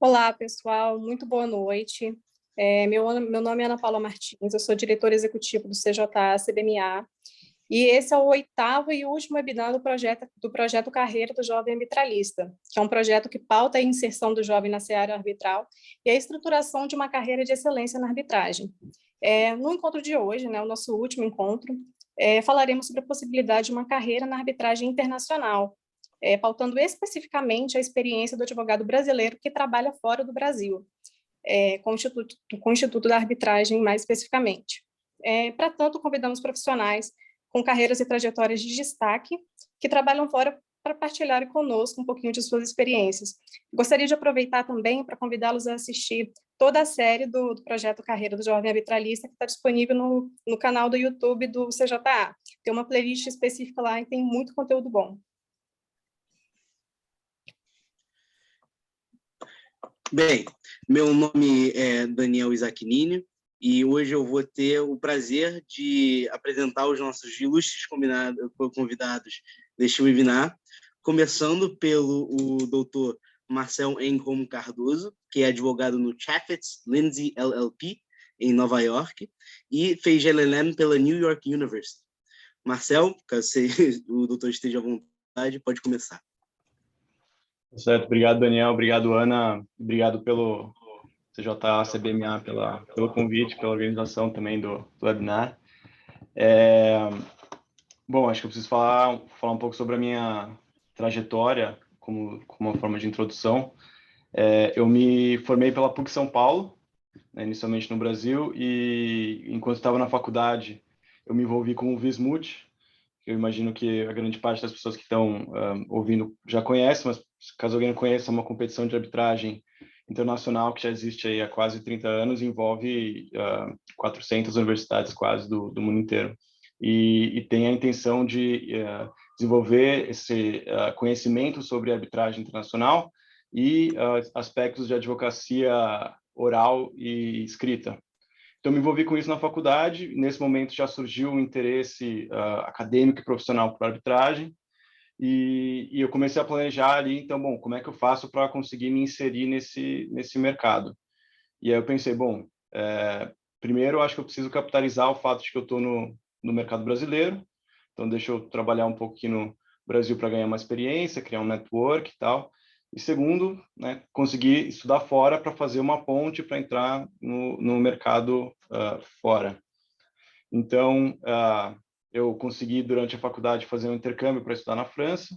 Olá, pessoal, muito boa noite. Meu nome é Ana Paula Martins, eu sou diretora executiva do CJA-CBMA, e esse é o oitavo e último webinar do projeto Carreira do Jovem Arbitralista, que é um projeto que pauta a inserção do jovem na seara arbitral e a estruturação de uma carreira de excelência na arbitragem. No encontro de hoje, o nosso último encontro, falaremos sobre a possibilidade de uma carreira na arbitragem internacional, pautando especificamente a experiência do advogado brasileiro que trabalha fora do Brasil, com o Instituto da Arbitragem mais especificamente. Para tanto, convidamos profissionais com carreiras e trajetórias de destaque que trabalham fora para partilhar conosco um pouquinho de suas experiências. Gostaria de aproveitar também para convidá-los a assistir toda a série do projeto Carreira do Jovem Arbitralista, que está disponível no canal do YouTube do CJA. Tem uma playlist específica lá e tem muito conteúdo bom. Bem, meu nome é Daniel Isaquinini e hoje eu vou ter o prazer de apresentar os nossos ilustres convidados deste webinar, começando pelo Dr. Marcel Encom Cardoso, que é advogado no Chaffetz Lindsay LLP, em Nova York, e fez LLM pela New York University. Marcel, caso o doutor esteja à vontade, pode começar. Certo, obrigado, Daniel, obrigado, Ana, obrigado pelo CJA-CBMA, pelo convite, pela organização também do webinar. Bom, acho que eu preciso falar um pouco sobre a minha trajetória como uma forma de introdução. Eu me formei pela PUC São Paulo, inicialmente no Brasil, e enquanto estava na faculdade, eu me envolvi com o Vismut. Eu imagino que a grande parte das pessoas que estão ouvindo já conhece, mas caso alguém não conheça, é uma competição de arbitragem internacional que já existe aí há quase 30 anos e envolve 400 universidades quase do mundo inteiro. E tem a intenção de desenvolver esse conhecimento sobre arbitragem internacional e aspectos de advocacia oral e escrita. Então, me envolvi com isso na faculdade. Nesse momento, já surgiu um interesse acadêmico e profissional por arbitragem. E eu comecei a planejar ali, então, bom, como é que eu faço para conseguir me inserir nesse mercado? E aí eu pensei, bom, primeiro, eu acho que eu preciso capitalizar o fato de que eu estou no mercado brasileiro. Então, deixa eu trabalhar um pouco aqui no Brasil para ganhar uma experiência, criar um network e tal. E segundo, conseguir estudar fora para fazer uma ponte para entrar no mercado fora. Então, eu consegui, durante a faculdade, fazer um intercâmbio para estudar na França.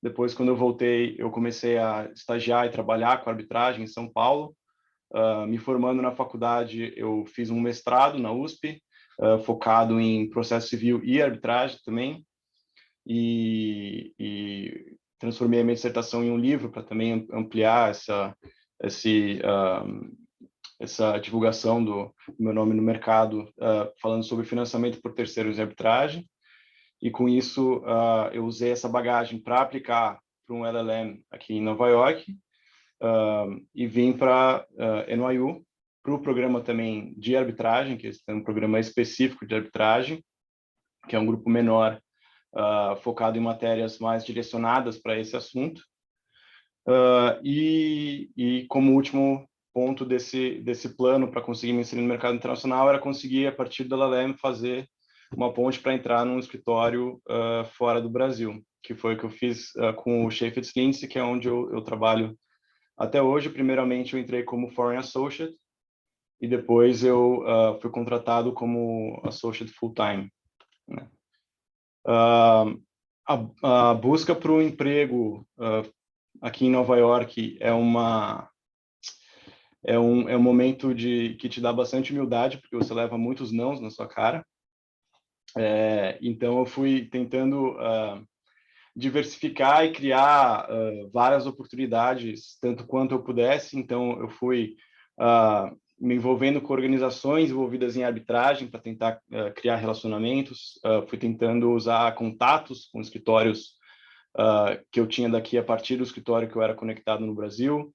Depois, quando eu voltei, eu comecei a estagiar e trabalhar com arbitragem em São Paulo. Me formando na faculdade, eu fiz um mestrado na USP, focado em processo civil e arbitragem também. E transformei a minha dissertação em um livro para também ampliar essa divulgação do meu nome no mercado, falando sobre financiamento por terceiros em arbitragem. E com isso, eu usei essa bagagem para aplicar para um LLM aqui em Nova York e vim para NYU, para o programa também de arbitragem, que é um programa específico de arbitragem, que é um grupo menor, focado em matérias mais direcionadas para esse assunto. E como último ponto desse plano para conseguir me inserir no mercado internacional era conseguir, a partir da LLM, fazer uma ponte para entrar num escritório fora do Brasil, que foi o que eu fiz com o Chaffetz Lindsay, que é onde eu trabalho até hoje. Primeiramente, eu entrei como Foreign Associate e depois eu fui contratado como Associate Full-Time, né? A busca para o emprego aqui em Nova York é um momento que te dá bastante humildade, porque você leva muitos nãos na sua cara. Então, eu fui tentando diversificar e criar várias oportunidades, tanto quanto eu pudesse. Então, eu fui me envolvendo com organizações envolvidas em arbitragem para tentar criar relacionamentos. Fui tentando usar contatos com escritórios que eu tinha daqui a partir do escritório que eu era conectado no Brasil.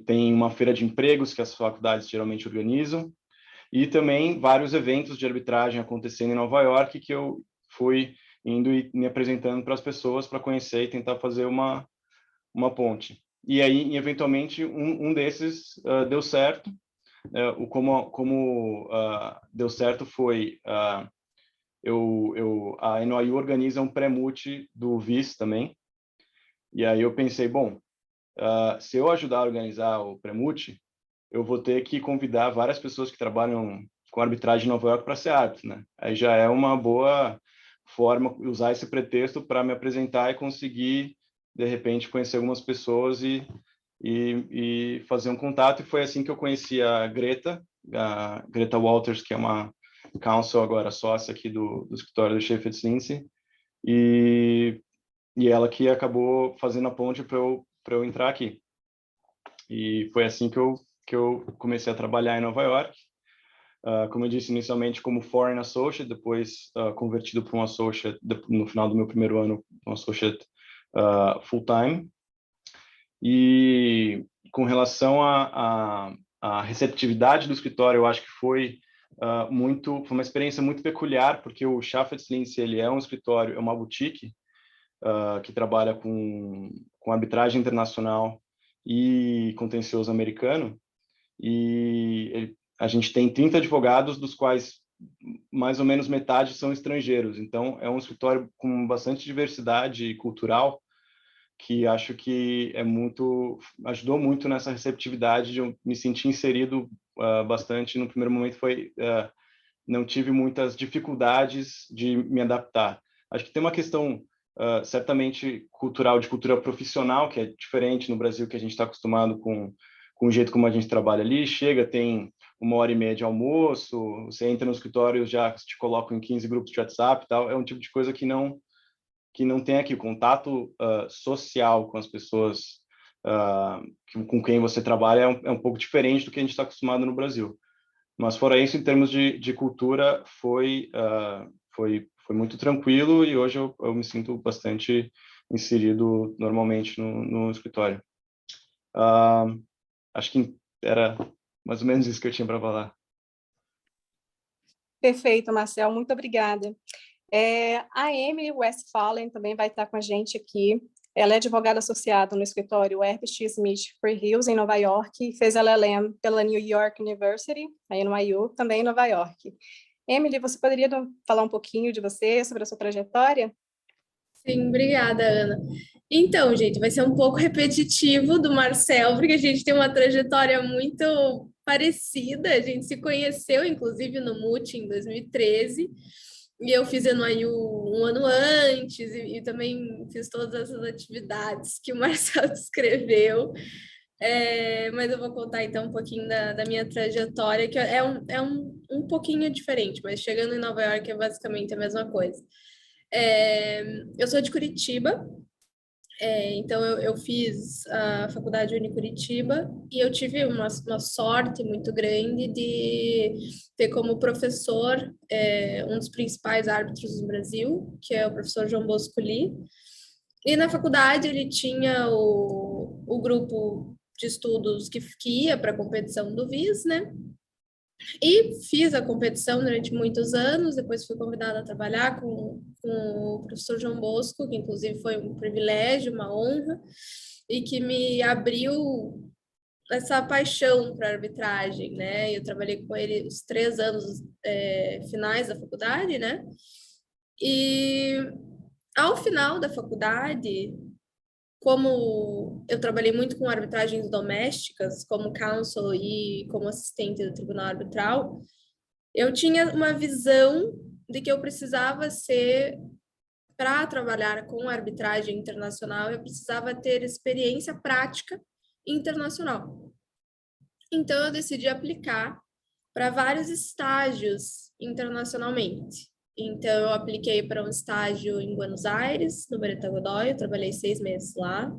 Tem uma feira de empregos que as faculdades geralmente organizam. E também vários eventos de arbitragem acontecendo em Nova York que eu fui indo e me apresentando para as pessoas para conhecer e tentar fazer uma ponte. e aí, eventualmente, um desses deu certo. Como deu certo foi... a NYU organiza um pré-multi do VIS também, e aí eu pensei, bom, se eu ajudar a organizar o pré-multi, eu vou ter que convidar várias pessoas que trabalham com arbitragem em Nova York para ser árbitro, né? Aí já é uma boa forma usar esse pretexto para me apresentar e conseguir, de repente, conhecer algumas pessoas e fazer um contato. E foi assim que eu conheci a Greta Walters, que é uma counsel agora sócia aqui do escritório do Chaffetz Lindsay, e ela que acabou fazendo a ponte para eu entrar aqui. E foi assim que eu comecei a trabalhar em Nova York. Como eu disse inicialmente, como Foreign Associate, depois convertido para um Associate, no final do meu primeiro ano, um Associate full-time. E com relação à receptividade do escritório, eu acho que foi foi uma experiência muito peculiar, porque o Chaffetz Lindsay, ele é um escritório, é uma boutique que trabalha com arbitragem internacional e contencioso americano, e a gente tem 30 advogados, dos quais mais ou menos metade são estrangeiros. Então, é um escritório com bastante diversidade cultural, que acho que ajudou muito nessa receptividade de eu me sentir inserido bastante. No primeiro momento não tive muitas dificuldades de me adaptar. Acho que tem uma questão certamente cultural, de cultura profissional, que é diferente no Brasil, que a gente está acostumado com o jeito como a gente trabalha ali. Chega, tem 1h30 de almoço, você entra no escritório, já te colocam em 15 grupos de WhatsApp e tal. É um tipo de coisa que não tem aqui. O contato social com as pessoas com quem você trabalha é um pouco diferente do que a gente está acostumado no Brasil. Mas fora isso, em termos de cultura, foi muito tranquilo, e hoje eu me sinto bastante inserido normalmente no escritório. Acho que era mais ou menos isso que eu tinha para falar. Perfeito, Marcel, muito obrigada. A Emily Westphalen também vai estar com a gente aqui. Ela é advogada associada no escritório Herbst Smith Free Hills, em Nova York, e fez LLM pela New York University, aí no NYU, também em Nova York. Emily, você poderia falar um pouquinho de você, sobre a sua trajetória? Sim, obrigada, Ana. Então, gente, vai ser um pouco repetitivo do Marcel, porque a gente tem uma trajetória muito parecida. A gente se conheceu, inclusive, no MUT em 2013, e eu fiz NYU um ano antes, e também fiz todas essas atividades que o Marcel descreveu. Mas eu vou contar, então, um pouquinho da minha trajetória, que é um pouquinho diferente, mas chegando em Nova York é basicamente a mesma coisa. Eu sou de Curitiba, então eu fiz a faculdade Uni Curitiba, e eu tive uma sorte muito grande de ter como professor um dos principais árbitros do Brasil, que é o professor João Bosco Lee. E na faculdade ele tinha o grupo de estudos que ia para a competição do VIS, né? E fiz a competição durante muitos anos, depois fui convidada a trabalhar com o professor João Bosco, que inclusive foi um privilégio, uma honra, e que me abriu essa paixão para arbitragem, né? Eu trabalhei com ele os 3 anos finais da faculdade, né? E ao final da faculdade, como eu trabalhei muito com arbitragens domésticas, como counsel e como assistente do tribunal arbitral, eu tinha uma visão de que eu precisava para trabalhar com arbitragem internacional, eu precisava ter experiência prática internacional. Então, eu decidi aplicar para vários estágios internacionalmente. Então, eu apliquei para um estágio em Buenos Aires, no Beretta Godoy, eu trabalhei 6 meses lá.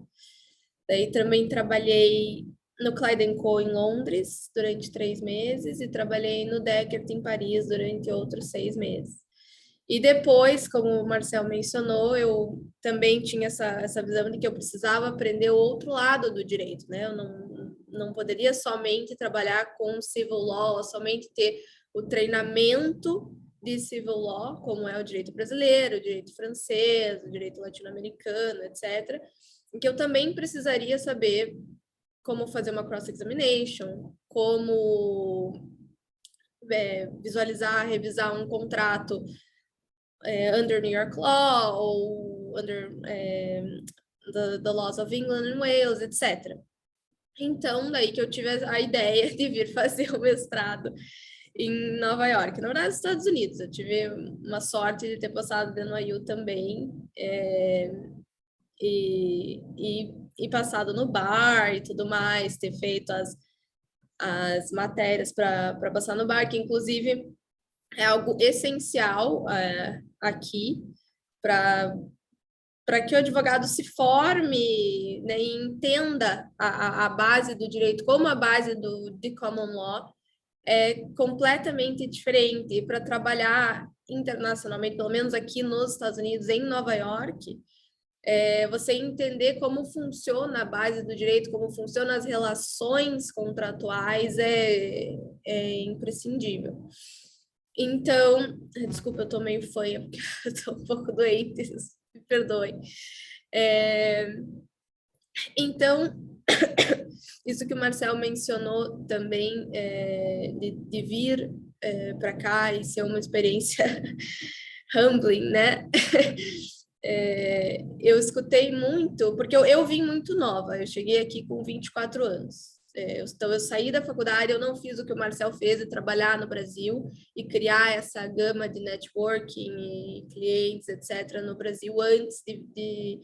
Daí também trabalhei no Clyde & Co em Londres durante 3 meses e trabalhei no Deckert em Paris durante outros 6 meses. E depois, como o Marcel mencionou, eu também tinha essa visão de que eu precisava aprender o outro lado do direito, né? Eu não poderia somente trabalhar com civil law, somente ter o treinamento de civil law, como é o direito brasileiro, o direito francês, o direito latino-americano, etc., que eu também precisaria saber como fazer uma cross-examination, como visualizar, revisar um contrato under New York Law ou under the laws of England and Wales, etc. Então, daí que eu tive a ideia de vir fazer o mestrado em Nova York. Na verdade, nos Estados Unidos. Eu tive uma sorte de ter passado de NYU também, e passado no bar e tudo mais, ter feito as matérias para passar no bar, que inclusive é algo essencial aqui para que o advogado se forme, né, e entenda a base do direito, como a base de common law é completamente diferente. Para trabalhar internacionalmente, pelo menos aqui nos Estados Unidos, em Nova York, você entender como funciona a base do direito, como funcionam as relações contratuais é imprescindível. Então, desculpa, eu tô meio fanha, porque eu tô um pouco doente, me perdoe. Então, isso que o Marcel mencionou também, de vir para cá e ser uma experiência humbling, né? Eu escutei muito, porque eu vim muito nova, eu cheguei aqui com 24 anos. Então, eu saí da faculdade, eu não fiz o que o Marcel fez, de trabalhar no Brasil e criar essa gama de networking e clientes, etc., no Brasil, antes de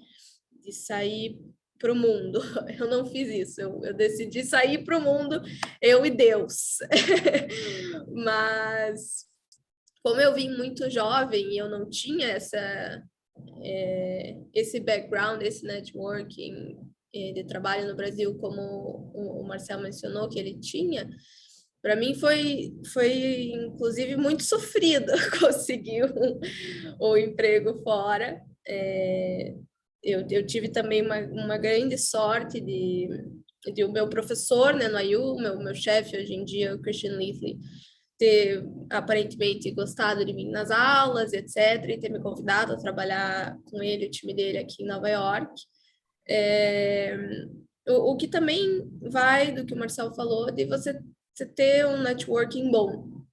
sair para o mundo. Eu não fiz isso, eu decidi sair para o mundo, eu e Deus. Mas, como eu vim muito jovem e eu não tinha esse background, esse networking de trabalho no Brasil, como o Marcel mencionou que ele tinha, para mim foi inclusive muito sofrido conseguir um emprego fora. Eu tive também uma grande sorte de o meu professor, né, no IU, meu chefe hoje em dia, o Christian Leithley, ter aparentemente gostado de mim nas aulas, etc., e ter me convidado a trabalhar com ele, o time dele aqui em Nova York. O que também vai do que o Marcel falou, de você ter um networking bom,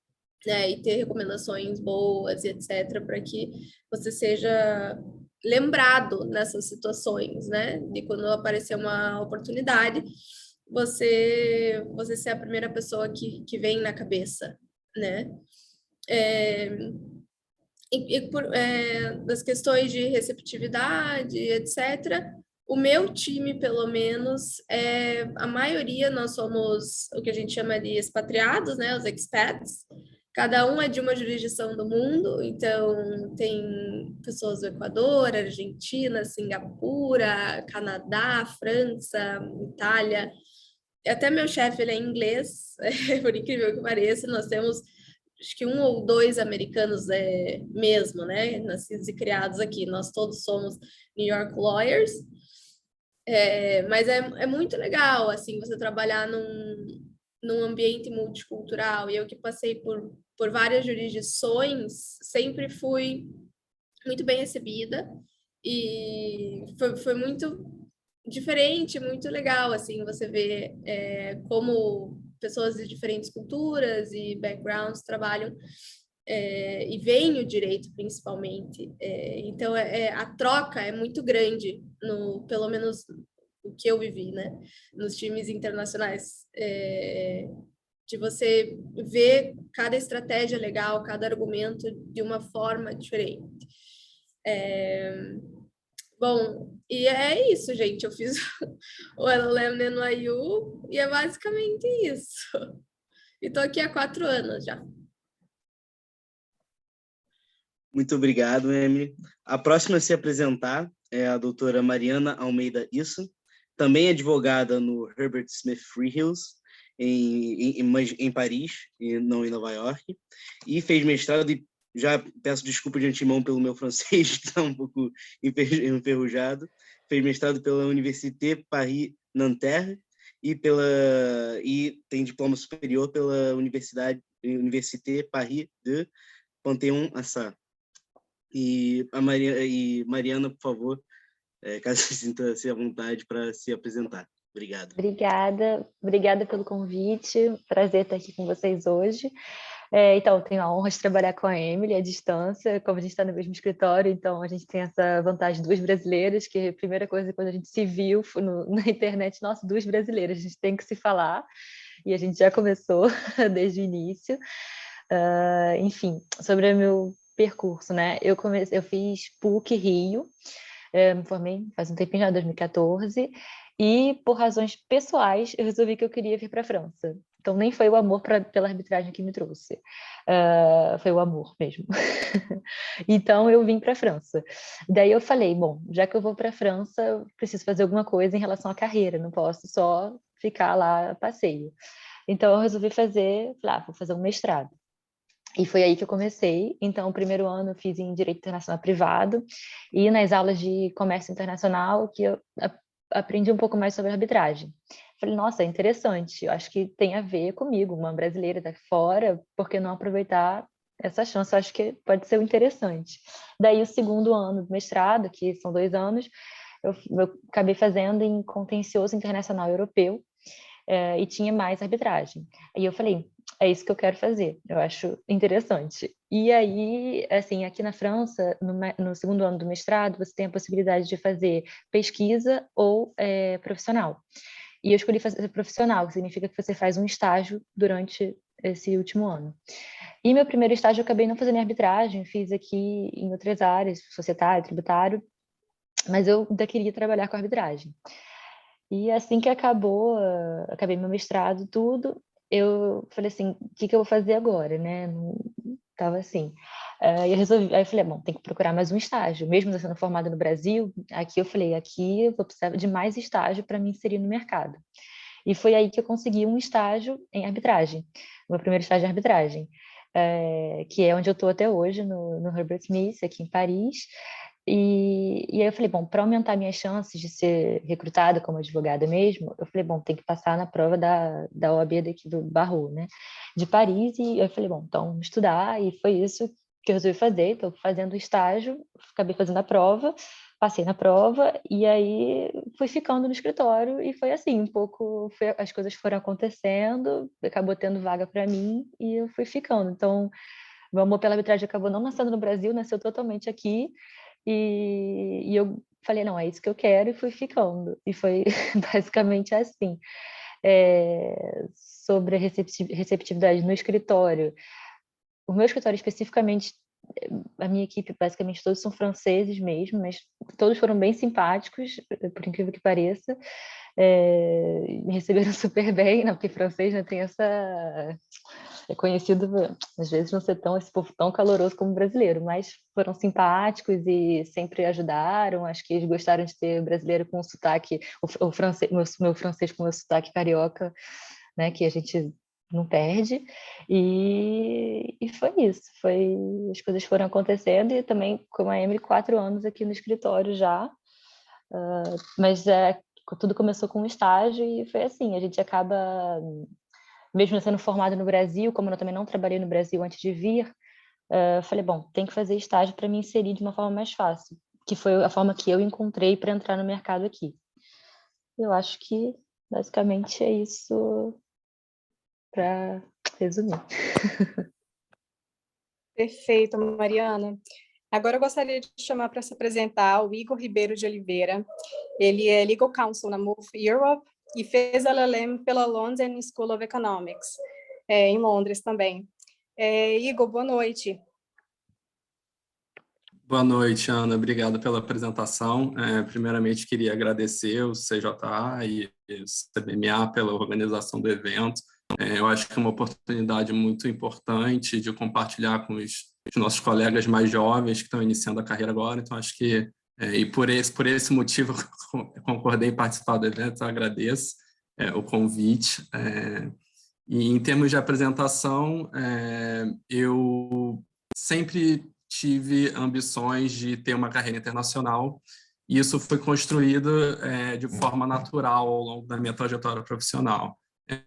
né, e ter recomendações boas, etc., para que você seja lembrado nessas situações, né, de quando aparecer uma oportunidade, você ser a primeira pessoa que vem na cabeça, né? Das questões de receptividade, etc., o meu time, pelo menos, a maioria, nós somos o que a gente chama de expatriados, né, os expats. Cada um é de uma jurisdição do mundo, então tem pessoas do Equador, Argentina, Singapura, Canadá, França, Itália. Até meu chefe, ele é inglês, por incrível que pareça. Nós temos, acho que 1 ou 2 americanos mesmo, né, nascidos e criados aqui. Nós todos somos New York lawyers. Mas é muito legal, assim, você trabalhar num ambiente multicultural. E eu que passei por várias jurisdições, sempre fui muito bem recebida. E foi muito diferente, muito legal, assim, você vê como pessoas de diferentes culturas e backgrounds trabalham e veem o direito, principalmente. Então, a troca é muito grande, pelo menos o que eu vivi, né? Nos times internacionais, de você ver cada estratégia legal, cada argumento de uma forma diferente. Bom, e é isso, gente. Eu fiz o LLM no IU e é basicamente isso. E tô aqui há 4 anos já. Muito obrigado, Emily. A próxima a se apresentar é a doutora Mariana Almeida Issa, também advogada no Herbert Smith Freehills, em Paris, e não em Nova York, e fez mestrado, e já peço desculpa de antemão pelo meu francês, que está um pouco enferrujado, fez mestrado pela Université Paris-Nanterre e tem diploma superior pela Université Paris de Panthéon-Assas. E Mariana, por favor, caso você sinta-se à vontade para se apresentar. Obrigado. Obrigada pelo convite, prazer estar aqui com vocês hoje. Então, eu tenho a honra de trabalhar com a Emily à distância, como a gente está no mesmo escritório, então a gente tem essa vantagem de duas brasileiras, que a primeira coisa quando a gente se viu na internet, nossa, duas brasileiras, a gente tem que se falar, e a gente já começou desde o início. Enfim, sobre o meu percurso, né? Eu fiz PUC Rio, me formei faz um tempinho já, 2014, e por razões pessoais eu resolvi que eu queria vir para a França. Então nem foi o amor pela arbitragem que me trouxe, foi o amor mesmo. Então eu vim para a França. Daí eu falei, bom, já que eu vou para a França, eu preciso fazer alguma coisa em relação à carreira, não posso só ficar lá a passeio. Então eu resolvi vou fazer um mestrado. E foi aí que eu comecei. Então, o primeiro ano eu fiz em Direito Internacional Privado e nas aulas de Comércio Internacional que eu aprendi um pouco mais sobre arbitragem. Falei, nossa, é interessante, eu acho que tem a ver comigo, uma brasileira daqui fora, por que não aproveitar essa chance? Eu acho que pode ser interessante. Daí, o segundo ano do mestrado, que são 2 anos, eu acabei fazendo em Contencioso Internacional Europeu, e tinha mais arbitragem. Aí eu falei, é isso que eu quero fazer, eu acho interessante. E aí, assim, aqui na França, no segundo ano do mestrado, você tem a possibilidade de fazer pesquisa ou profissional. E eu escolhi fazer profissional, que significa que você faz um estágio durante esse último ano. E meu primeiro estágio eu acabei não fazendo em arbitragem, fiz aqui em outras áreas, societário, tributário, mas eu ainda queria trabalhar com arbitragem. E assim que acabei meu mestrado, tudo, eu falei assim, o que eu vou fazer agora, né? Não, tava assim. Aí eu falei, bom, tem que procurar mais um estágio. Mesmo eu sendo formada no Brasil, aqui eu falei, aqui eu vou precisar de mais estágio para me inserir no mercado. E foi aí que eu consegui um estágio em arbitragem, meu primeiro estágio em arbitragem, que é onde eu estou até hoje, no Herbert Smith, aqui em Paris. E aí eu falei, bom, para aumentar minhas chances de ser recrutada como advogada mesmo, eu falei, bom, tem que passar na prova da OAB daqui do Barreau, né, de Paris, e eu falei, bom, então estudar, e foi isso que eu resolvi fazer, estou fazendo estágio, acabei fazendo a prova, passei na prova, e aí fui ficando no escritório, e foi assim, um pouco, as coisas foram acontecendo, acabou tendo vaga para mim, e eu fui ficando, então meu amor pela arbitragem acabou não nascendo no Brasil, nasceu totalmente aqui, e eu falei, não, é isso que eu quero, e fui ficando. E foi basicamente assim. Sobre a receptividade no escritório, o meu escritório especificamente, a minha equipe, basicamente, todos são franceses mesmo, mas todos foram bem simpáticos, por incrível que pareça. Me receberam super bem, né? Porque francês, né, tem essa... É conhecido, às vezes, não ser esse povo tão caloroso como brasileiro, mas foram simpáticos e sempre ajudaram. Acho que eles gostaram de ter brasileiro com o sotaque, o francês, meu francês com o meu sotaque carioca, né, que a gente não perde. E foi isso. As coisas foram acontecendo e também, como a Emily, 4 anos aqui no escritório já. Mas tudo começou com um estágio e foi assim, a gente acaba, mesmo sendo formado no Brasil, como eu também não trabalhei no Brasil antes de vir, falei, bom, tem que fazer estágio para me inserir de uma forma mais fácil, que foi a forma que eu encontrei para entrar no mercado aqui. Eu acho que basicamente é isso para resumir. Perfeito, Mariana. Agora eu gostaria de chamar para se apresentar o Igor Ribeiro de Oliveira. Ele é Legal Counsel na Move Europe e fez a LLM pela London School of Economics, em Londres também. Igor, boa noite. Boa noite, Ana. Obrigado pela apresentação. Primeiramente, queria agradecer o CJA e o CBMA pela organização do evento. Eu acho que é uma oportunidade muito importante de compartilhar com os nossos colegas mais jovens que estão iniciando a carreira agora. Então, acho que, e por esse motivo, eu concordei em participar do evento, eu agradeço o convite. E em termos de apresentação, eu sempre tive ambições de ter uma carreira internacional e isso foi construído de forma natural ao longo da minha trajetória profissional.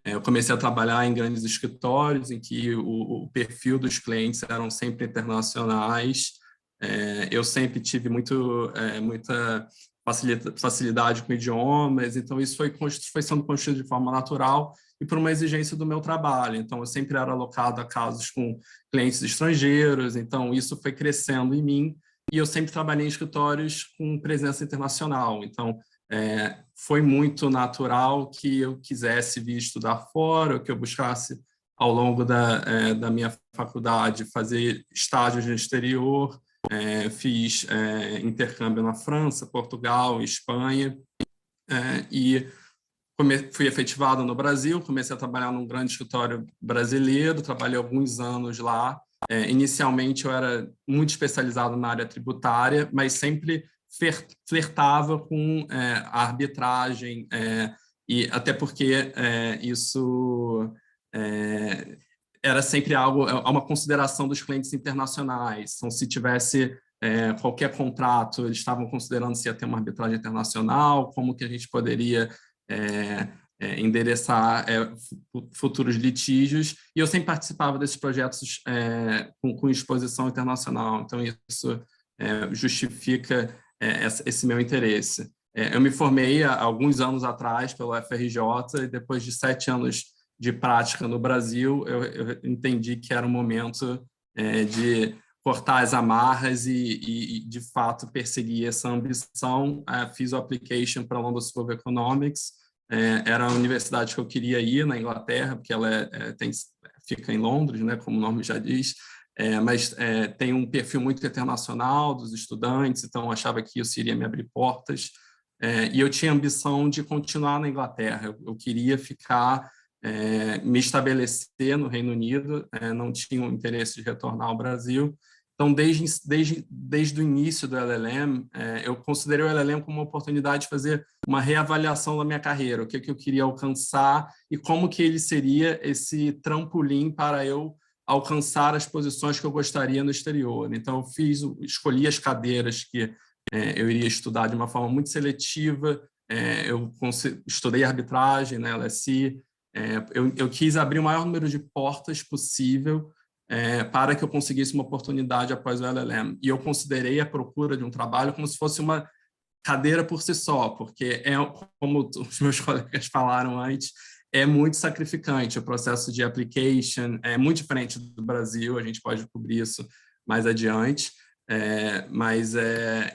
Eu comecei a trabalhar em grandes escritórios em que o perfil dos clientes eram sempre internacionais. Eu sempre tive muita facilidade com idiomas, então isso foi sendo construído de forma natural e por uma exigência do meu trabalho. Então, eu sempre era alocado a casos com clientes estrangeiros, então isso foi crescendo em mim, e eu sempre trabalhei em escritórios com presença internacional. Então, foi muito natural que eu quisesse vir estudar fora, ou que eu buscasse, ao longo da minha faculdade, fazer estágios no exterior. Fiz intercâmbio na França, Portugal, Espanha, e fui efetivado no Brasil, comecei a trabalhar num grande escritório brasileiro, trabalhei alguns anos lá. Inicialmente eu era muito especializado na área tributária, mas sempre flertava com a arbitragem, e até porque isso era sempre uma consideração dos clientes internacionais. Então, se tivesse qualquer contrato, eles estavam considerando se ia ter uma arbitragem internacional, como que a gente poderia endereçar futuros litígios, e eu sempre participava desses projetos com exposição internacional. Então, isso justifica esse meu interesse. Eu me formei há alguns anos atrás pelo FRJ, e depois de 7 anos de prática no Brasil, eu entendi que era o momento de cortar as amarras e de fato, perseguir essa ambição. Fiz o application para a London School of Economics. Era a universidade que eu queria ir na Inglaterra, porque ela fica em Londres, né, como o nome já diz, mas tem um perfil muito internacional dos estudantes, então eu achava que isso iria me abrir portas. E eu tinha a ambição de continuar na Inglaterra. Eu queria ficar, me estabelecer no Reino Unido, não tinha o interesse de retornar ao Brasil. Então, desde o início do LLM, eu considerei o LLM como uma oportunidade de fazer uma reavaliação da minha carreira, o que eu queria alcançar e como que ele seria esse trampolim para eu alcançar as posições que eu gostaria no exterior. Então, eu escolhi as cadeiras que eu iria estudar de uma forma muito seletiva. Eu estudei arbitragem na LSE. Eu quis abrir o maior número de portas possível para que eu conseguisse uma oportunidade após o LLM. E eu considerei a procura de um trabalho como se fosse uma cadeira por si só, porque como os meus colegas falaram antes, é muito sacrificante. O processo de application é muito diferente do Brasil, a gente pode cobrir isso mais adiante.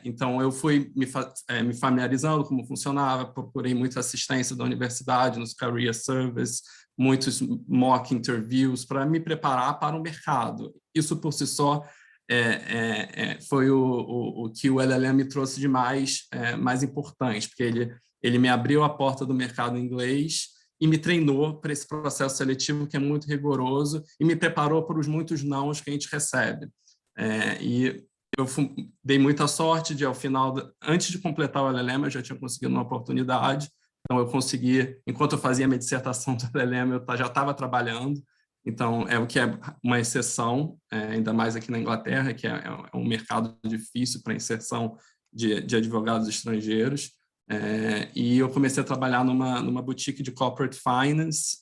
Então, eu fui me familiarizando como funcionava, procurei muita assistência da universidade nos career service, muitos mock interviews para me preparar para o mercado. Isso, por si só, foi o que o LLM me trouxe de mais importante, porque ele me abriu a porta do mercado inglês e me treinou para esse processo seletivo que é muito rigoroso e me preparou para os muitos nãos que a gente recebe. E eu dei muita sorte de, ao final, antes de completar o LLM, eu já tinha conseguido uma oportunidade. Então, eu consegui, enquanto eu fazia minha dissertação do LLM, eu já estava trabalhando. Então, o que é uma exceção, ainda mais aqui na Inglaterra, que é um mercado difícil para inserção de advogados estrangeiros. E eu comecei a trabalhar numa boutique de corporate finance.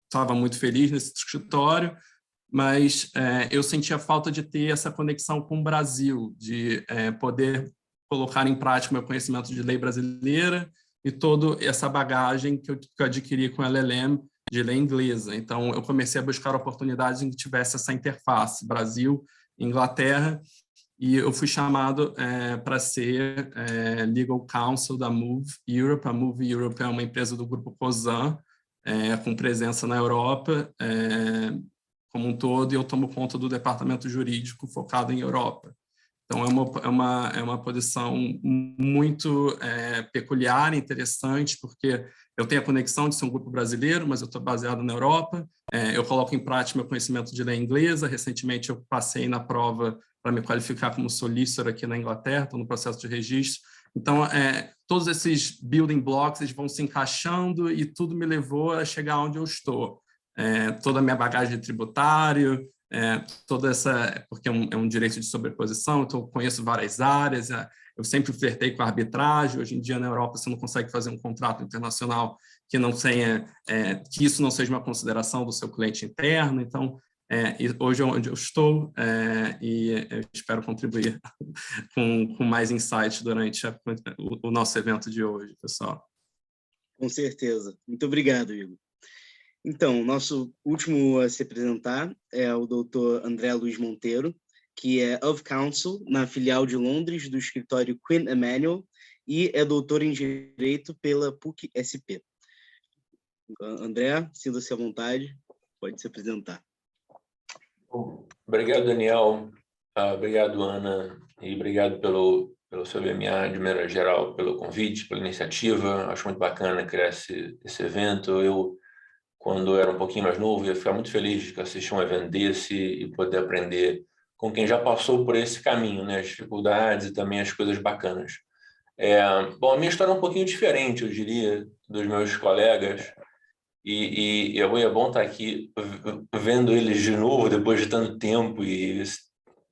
Estava muito feliz nesse escritório, mas eu sentia falta de ter essa conexão com o Brasil, de poder colocar em prática meu conhecimento de lei brasileira e toda essa bagagem que eu adquiri com o LLM de lei inglesa. Então, eu comecei a buscar oportunidades em que tivesse essa interface Brasil, Inglaterra, e eu fui chamado para ser Legal Counsel da Move Europe. A Move Europe é uma empresa do grupo Cosan, com presença na Europa como um todo, e eu tomo conta do departamento jurídico focado em Europa. Então, é uma posição muito peculiar, interessante, porque eu tenho a conexão de ser um grupo brasileiro, mas eu estou baseado na Europa. Eu coloco em prática meu conhecimento de lei inglesa. Recentemente, eu passei na prova para me qualificar como solicitor aqui na Inglaterra, estou no processo de registro. Então, todos esses building blocks eles vão se encaixando e tudo me levou a chegar onde eu estou. Toda a minha bagagem de tributário, toda essa, porque é um direito de sobreposição, então eu conheço várias áreas, eu sempre flertei com a arbitragem. Hoje em dia na Europa você não consegue fazer um contrato internacional que não tenha, que isso não seja uma consideração do seu cliente interno. Então e hoje é onde eu estou, e eu espero contribuir com mais insights durante o nosso evento de hoje, pessoal. Com certeza. Muito obrigado, Igor. Então, nosso último a se apresentar é o Dr. André Luiz Monteiro, que é of Counsel na filial de Londres do escritório Queen Emanuel e é doutor em Direito pela PUC-SP. André, sinta-se à vontade, pode se apresentar. Obrigado, Daniel. Obrigado, Ana, e obrigado pelo CBMA, de maneira geral, pelo convite, pela iniciativa. Acho muito bacana criar esse evento. Eu, quando era um pouquinho mais novo, ia ficar muito feliz de assistir um evento desse e poder aprender com quem já passou por esse caminho, né? As dificuldades e também as coisas bacanas. Bom, a minha história é um pouquinho diferente, eu diria, dos meus colegas, e é bom estar aqui vendo eles de novo depois de tanto tempo e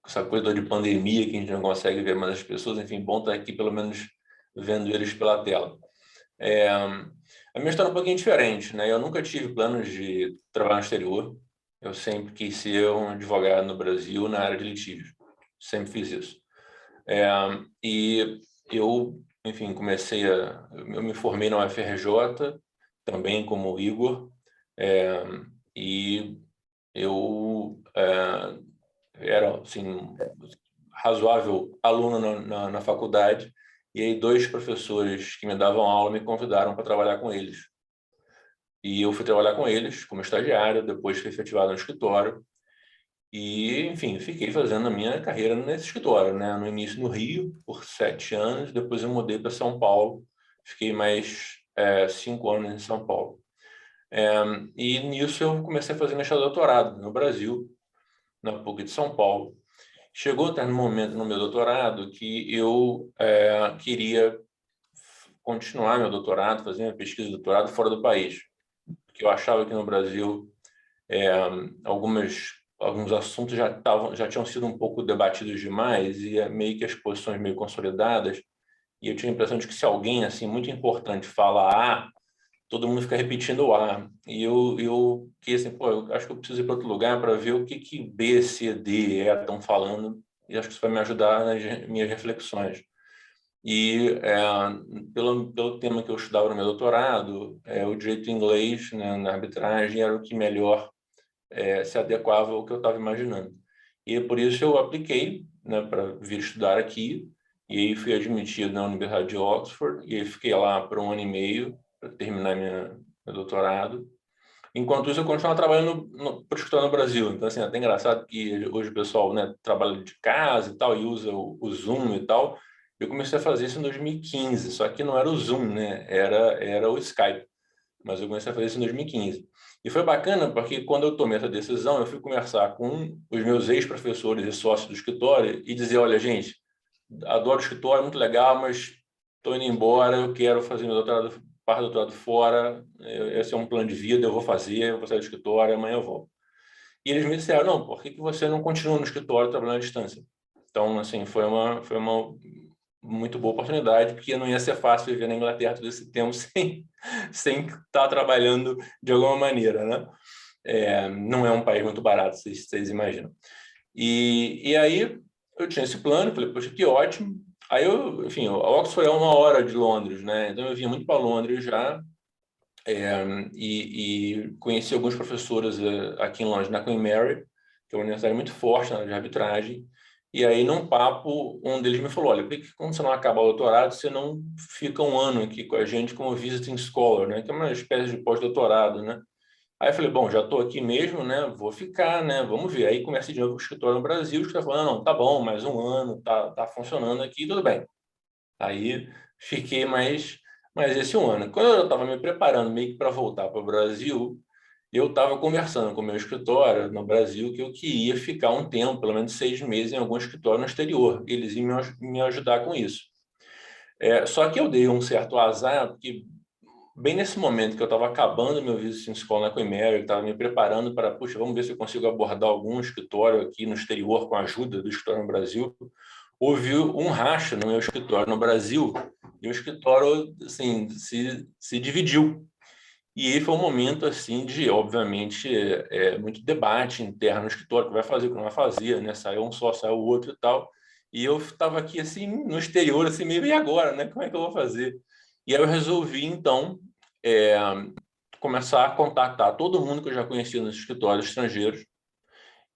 essa coisa de pandemia que a gente não consegue ver mais as pessoas. Enfim, bom estar aqui pelo menos vendo eles pela tela. A minha história é um pouquinho diferente, né? Eu nunca tive planos de trabalhar no exterior. Eu sempre quis ser um advogado no Brasil na área de litígio. Sempre fiz isso. E eu, enfim, eu me formei na UFRJ, também como o Igor, e eu era, assim, razoável aluno na faculdade, e aí 2 professores que me davam aula me convidaram para trabalhar com eles. E eu fui trabalhar com eles como estagiário, depois fui efetivado no escritório, e, enfim, fiquei fazendo a minha carreira nesse escritório, né? No início no Rio, por 7 anos, depois eu mudei para São Paulo, fiquei mais 5 anos em São Paulo. E nisso eu comecei a fazer mestrado-doutorado no Brasil, na PUC de São Paulo. Chegou até no momento no meu doutorado que eu queria continuar meu doutorado, fazer minha pesquisa de doutorado fora do país, porque eu achava que no Brasil alguns assuntos já tinham sido um pouco debatidos demais e meio que as posições meio consolidadas, e eu tinha a impressão de que se alguém assim muito importante fala A, todo mundo fica repetindo o A. E eu que assim, eu acho que eu preciso ir para outro lugar para ver o que B, C, D, E estão falando, e acho que isso vai me ajudar nas minhas reflexões. E pelo tema que eu estudava no meu doutorado, o direito inglês, né, na arbitragem era o que melhor se adequava ao que eu estava imaginando. E por isso eu apliquei, né, para vir estudar aqui, e aí fui admitido na Universidade de Oxford, e aí fiquei lá por 1 ano e meio para terminar meu doutorado. Enquanto isso, eu continuava trabalhando para escritório no Brasil. Então, assim, é até engraçado que hoje o pessoal, né, trabalha de casa e tal, e usa o Zoom e tal. Eu comecei a fazer isso em 2015, só que não era o Zoom, né? Era o Skype. Mas eu comecei a fazer isso em 2015. E foi bacana porque quando eu tomei essa decisão, eu fui conversar com os meus ex-professores e sócios do escritório e dizer, olha, gente, adoro o escritório, muito legal, mas estou indo embora, eu quero fazer meu doutorado fora, esse é um plano de vida, eu vou sair do escritório, amanhã eu volto. E eles me disseram, não, por que você não continua no escritório trabalhando à distância? Então, assim, foi uma muito boa oportunidade, porque não ia ser fácil viver na Inglaterra todo esse tempo sem estar trabalhando de alguma maneira, né? Não é um país muito barato, vocês imaginam. E aí eu tinha esse plano, falei, poxa, que ótimo. Aí enfim, a Oxford é 1 hora de Londres, né? Então eu vinha muito para Londres já, e conheci alguns professores aqui em Londres, na Queen Mary, que é uma universidade muito forte na área de arbitragem. E aí, num papo, um deles me falou, olha, por que quando você não acaba o doutorado, você não fica 1 ano aqui com a gente como visiting scholar, né? Que é uma espécie de pós-doutorado, né? Aí eu falei, bom, já estou aqui mesmo, né? Vou ficar, né? Vamos ver. Aí comecei de novo com o escritório no Brasil, o escritório falou, não, tá bom, mais 1 ano, tá funcionando aqui, tudo bem. Aí fiquei mais esse 1 ano. Quando eu estava me preparando meio que para voltar para o Brasil, eu estava conversando com o meu escritório no Brasil que eu queria ficar um tempo, pelo menos 6 meses, em algum escritório no exterior. Eles iam me ajudar com isso. Só que eu dei um certo azar, porque bem nesse momento que eu estava acabando meu visiting scholar na Queen Mary, estava me preparando para, puxa, vamos ver se eu consigo abordar algum escritório aqui no exterior com a ajuda do escritório no Brasil, houve um racha no meu escritório no Brasil e o escritório, assim, se dividiu. E foi um momento, assim, de, obviamente, muito debate interno no escritório, o que vai fazer, o que não vai fazer, né? Saiu um só, saiu o outro e tal. E eu estava aqui, assim, no exterior, assim, meio, e agora, né? Como é que eu vou fazer? E aí eu resolvi, então, começar a contactar todo mundo que eu já conhecia nos escritórios estrangeiros.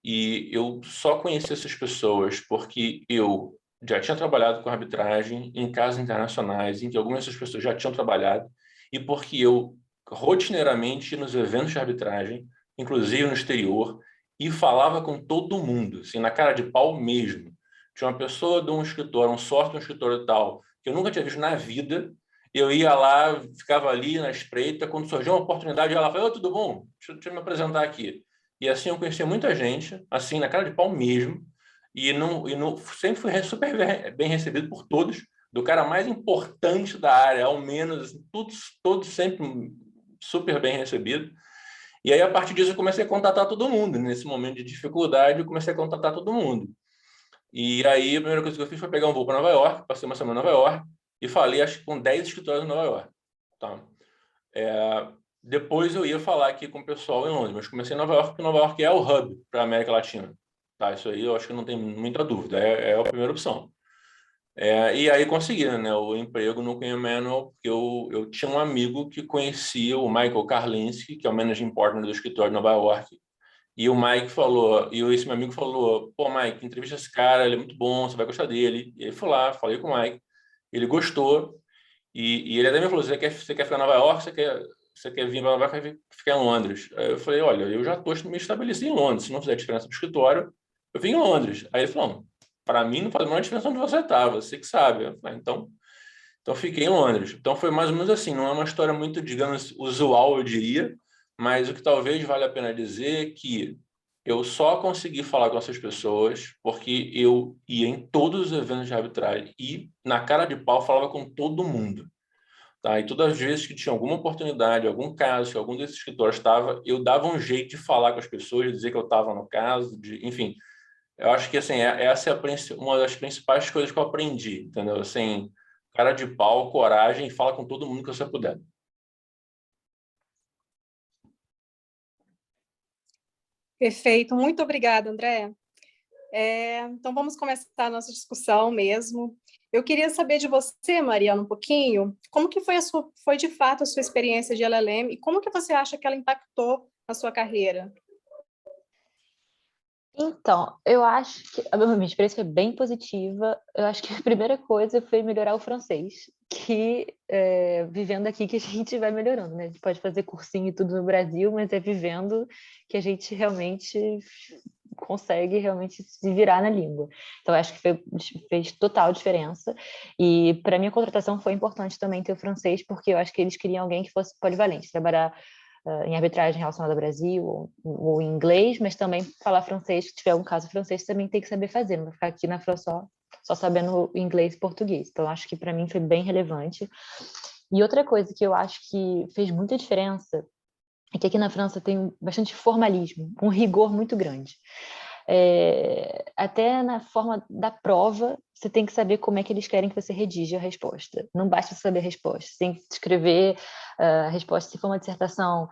E eu só conheci essas pessoas porque eu já tinha trabalhado com arbitragem em casos internacionais, em que algumas dessas pessoas já tinham trabalhado, e porque eu, rotineiramente, nos eventos de arbitragem, inclusive no exterior, e falava com todo mundo, assim, na cara de pau mesmo. Tinha uma pessoa de um escritório, um sócio de um escritório tal, que eu nunca tinha visto na vida. Eu ia lá, ficava ali na espreita, quando surgiu uma oportunidade, eu ia lá, falei, tudo bom? Deixa eu me apresentar aqui. E assim eu conheci muita gente, assim, na cara de pau mesmo, sempre fui super bem recebido por todos, do cara mais importante da área, ao menos, assim, todos sempre super bem recebidos. E aí, a partir disso, eu comecei a contatar todo mundo. Nesse momento de dificuldade, eu comecei a contatar todo mundo. E aí, a primeira coisa que eu fiz foi pegar um voo para Nova York, passei uma semana em Nova York, e falei, acho que com 10 escritórios em Nova York. Tá? Depois eu ia falar aqui com o pessoal em Londres, mas comecei em Nova York, porque Nova York é o hub para a América Latina. Tá? Isso aí eu acho que não tem muita dúvida, é a primeira opção. E aí consegui, né, o emprego no Queen Emanuel, porque eu tinha um amigo que conhecia o Michael Karlinski, que é o managing partner do escritório de Nova York, e o Mike falou, esse meu amigo falou, pô, Mike, entrevista esse cara, ele é muito bom, você vai gostar dele. E aí fui lá, falei com o Mike, ele gostou, e ele até me falou, você quer ficar em Nova York, você quer vir para Nova York, quer ficar em Londres? Aí eu falei, olha, eu já estou me estabeleci em Londres, se não fizer diferença do escritório, eu vim em Londres. Aí ele falou, para mim não faz a menor diferença onde você está, você que sabe. Eu falei, então fiquei em Londres. Então foi mais ou menos assim, não é uma história muito, digamos, usual, eu diria, mas o que talvez valha a pena dizer é que eu só consegui falar com essas pessoas porque eu ia em todos os eventos de arbitragem e, na cara de pau, falava com todo mundo. Tá? E todas as vezes que tinha alguma oportunidade, algum caso, que algum desses escritórios estava, eu dava um jeito de falar com as pessoas, de dizer que eu estava no caso, enfim. Eu acho que assim, essa é uma das principais coisas que eu aprendi, entendeu? Assim, cara de pau, coragem, fala com todo mundo que você puder. Perfeito, muito obrigada, André. Então, vamos começar a nossa discussão mesmo. Eu queria saber de você, Mariana, um pouquinho, como que foi de fato a sua experiência de LLM e como que você acha que ela impactou na sua carreira? Então, eu acho que a minha experiência foi bem positiva. Eu acho que a primeira coisa foi melhorar o francês, que vivendo aqui que a gente vai melhorando, né? A gente pode fazer cursinho e tudo no Brasil, mas é vivendo que a gente realmente consegue realmente se virar na língua. Então, eu acho que fez total diferença. E para minha contratação foi importante também ter o francês, porque eu acho que eles queriam alguém que fosse polivalente, trabalhar em arbitragem relacionada ao Brasil ou em inglês, mas também falar francês, se tiver algum caso francês, também tem que saber fazer, não vai ficar aqui na França só sabendo inglês e português. Então, acho que para mim foi bem relevante. E outra coisa que eu acho que fez muita diferença é que aqui na França tem bastante formalismo, um rigor muito grande. Até na forma da prova, você tem que saber como é que eles querem que você redija a resposta. Não basta saber a resposta, você tem que escrever a resposta. Se for uma dissertação,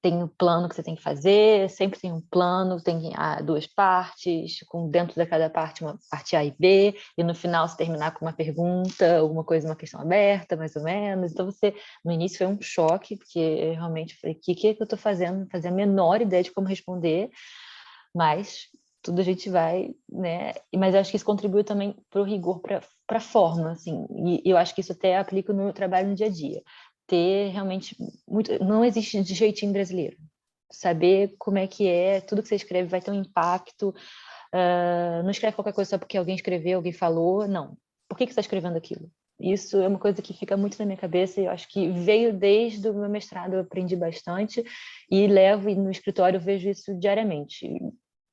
tem um plano que você tem que fazer, sempre tem um plano, tem duas partes, com dentro de cada parte uma parte A e B, e no final você terminar com uma pergunta, alguma coisa, uma questão aberta, mais ou menos. Então, no início foi um choque, porque eu realmente falei, o que eu estou fazendo? Não fazia a menor ideia de como responder, mas tudo a gente vai, né? Mas eu acho que isso contribui também para o rigor, para a forma, assim. E eu acho que isso até aplica no meu trabalho no dia a dia. Ter realmente não existe de jeitinho brasileiro. Saber como é que tudo que você escreve vai ter um impacto. Não escreve qualquer coisa só porque alguém escreveu, alguém falou. Não. Por que você está escrevendo aquilo? Isso é uma coisa que fica muito na minha cabeça e eu acho que veio desde o meu mestrado, eu aprendi bastante e levo, e no escritório eu vejo isso diariamente,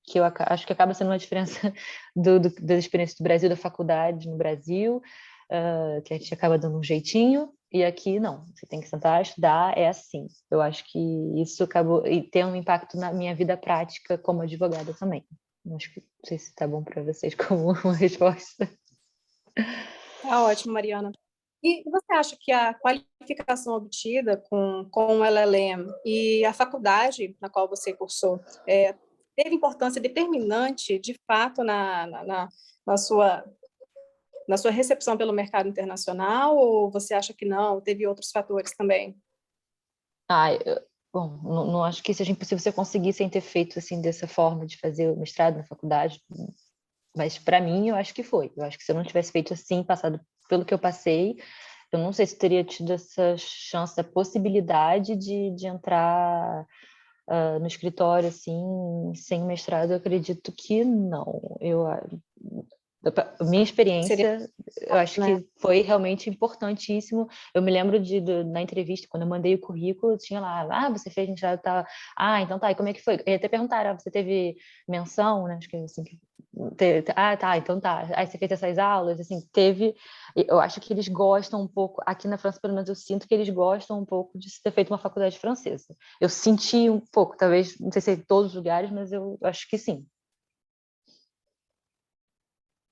que eu acho que acaba sendo uma diferença das experiências do Brasil, da faculdade no Brasil, que a gente acaba dando um jeitinho, e aqui não, você tem que sentar, estudar, é assim. Eu acho que isso acabou, e tem um impacto na minha vida prática como advogada também. Acho que não sei se está bom para vocês como uma resposta. Tá ótimo, Mariana. E você acha que a qualificação obtida com o LLM e a faculdade na qual você cursou teve importância determinante, de fato, na sua, na sua recepção pelo mercado internacional, ou você acha que não, teve outros fatores também? Bom, não acho que seja impossível você conseguir sem ter feito assim dessa forma de fazer o mestrado na faculdade, mas para mim eu acho que foi. Eu acho que se eu não tivesse feito assim, passado pelo que eu passei, eu não sei se teria tido essa chance, a possibilidade de entrar no escritório assim, sem mestrado. Eu acredito que não. Minha Seria, experiência, eu acho né? que foi realmente importantíssimo. Eu me lembro na entrevista, quando eu mandei o currículo, tinha lá, você fez mestrado e tal. Então tá, e como é que foi? E até perguntaram, você teve menção, né? Acho que assim, tá, então tá. Aí você fez essas aulas, assim, teve. Eu acho que eles gostam um pouco, aqui na França, pelo menos eu sinto que eles gostam um pouco de ter feito uma faculdade francesa. Eu senti um pouco, talvez, não sei se é em todos os lugares, mas eu acho que sim.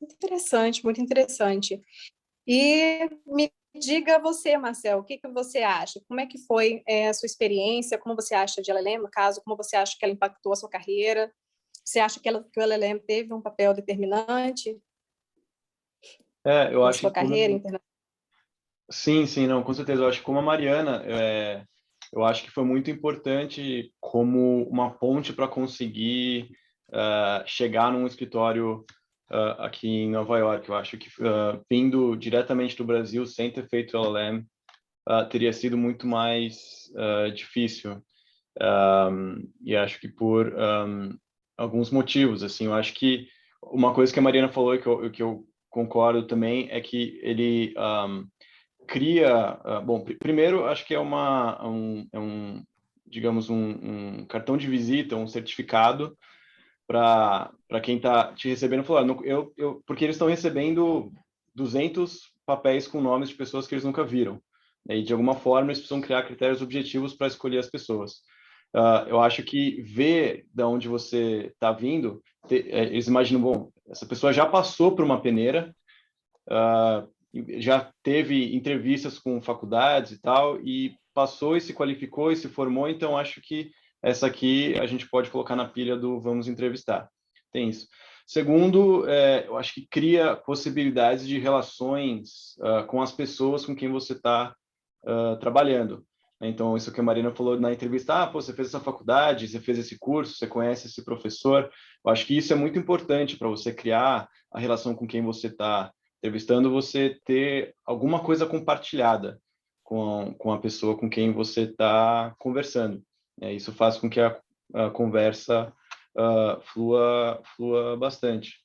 Interessante, muito interessante. E me diga você, Marcel, o que você acha? Como é que foi a sua experiência? Como você acha de LLM, no caso? Como você acha que ela impactou a sua carreira? Você acha que o LLM teve um papel determinante Eu na acho que sua carreira internacional? sim, não, com certeza. Eu acho que como a Mariana, eu acho que foi muito importante como uma ponte para conseguir chegar num escritório aqui em Nova York. Eu acho que vindo diretamente do Brasil, sem ter feito LLM, teria sido muito mais difícil. E acho que por alguns motivos, assim, eu acho que uma coisa que a Mariana falou e que eu concordo também é que ele cria, bom, primeiro acho que é digamos, um cartão de visita, um certificado para quem está te recebendo, falar, porque eles estão recebendo 200 papéis com nomes de pessoas que eles nunca viram, né? E de alguma forma eles precisam criar critérios objetivos para escolher as pessoas. Eu acho que ver de onde você está vindo, eles imaginam, bom, essa pessoa já passou por uma peneira, já teve entrevistas com faculdades e tal, e passou e se qualificou e se formou, então acho que essa aqui a gente pode colocar na pilha do vamos entrevistar. Tem isso. Segundo, eu acho que cria possibilidades de relações com as pessoas com quem você está trabalhando. Então, isso que a Marina falou na entrevista, você fez essa faculdade, você fez esse curso, você conhece esse professor. Eu acho que isso é muito importante para você criar a relação com quem você está entrevistando, você ter alguma coisa compartilhada com a pessoa com quem você está conversando. Isso faz com que a conversa flua bastante.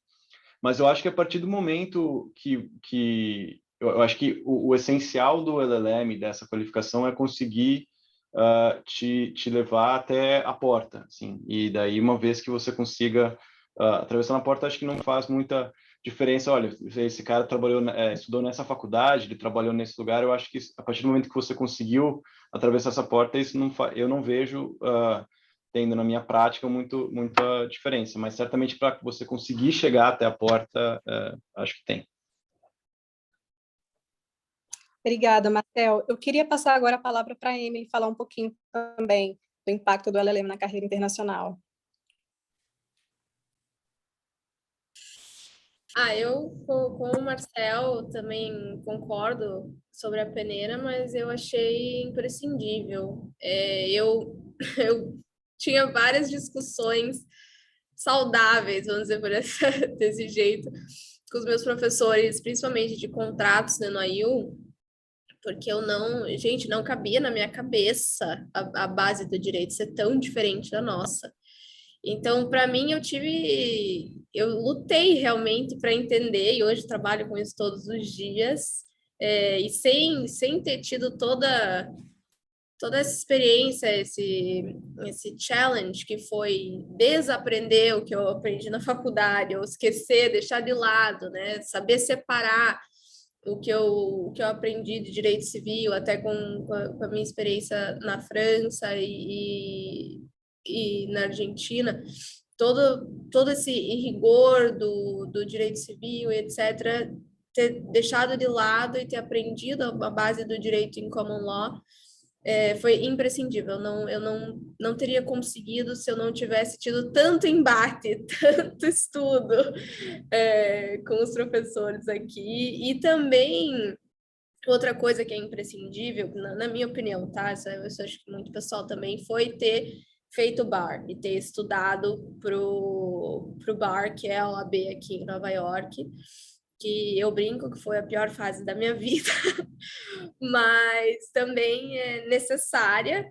Mas eu acho que a partir do momento que eu acho que o essencial do LLM, dessa qualificação, é conseguir te levar até a porta, assim. E daí, uma vez que você consiga atravessar na porta, acho que não faz muita diferença. Olha, esse cara estudou nessa faculdade, ele trabalhou nesse lugar. Eu acho que a partir do momento que você conseguiu atravessar essa porta, eu não vejo tendo na minha prática muita diferença, mas certamente para você conseguir chegar até a porta, acho que tem. Obrigada, Marcel. Eu queria passar agora a palavra para a Emily falar um pouquinho também do impacto do LLM na carreira internacional. Eu, com o Marcel, também concordo sobre a peneira, mas eu achei imprescindível. Eu tinha várias discussões saudáveis, vamos dizer desse jeito, com os meus professores, principalmente de contratos no NYU, porque não cabia na minha cabeça a base do direito ser tão diferente da nossa. Então, para mim, eu lutei realmente para entender, e hoje trabalho com isso todos os dias, e sem ter tido toda essa experiência, esse challenge que foi desaprender o que eu aprendi na faculdade, ou esquecer, deixar de lado, né? Saber separar o que eu aprendi de direito civil, até com a minha experiência na França e na Argentina, todo esse rigor do direito civil, etc., ter deixado de lado e ter aprendido a base do direito em common law foi imprescindível. Eu não teria conseguido se eu não tivesse tido tanto embate, tanto estudo com os professores aqui. E também, outra coisa que é imprescindível, na minha opinião, tá? Eu acho que muito pessoal também foi ter feito bar e ter estudado pro bar, que é a OAB aqui em Nova York, que eu brinco que foi a pior fase da minha vida, mas também é necessária,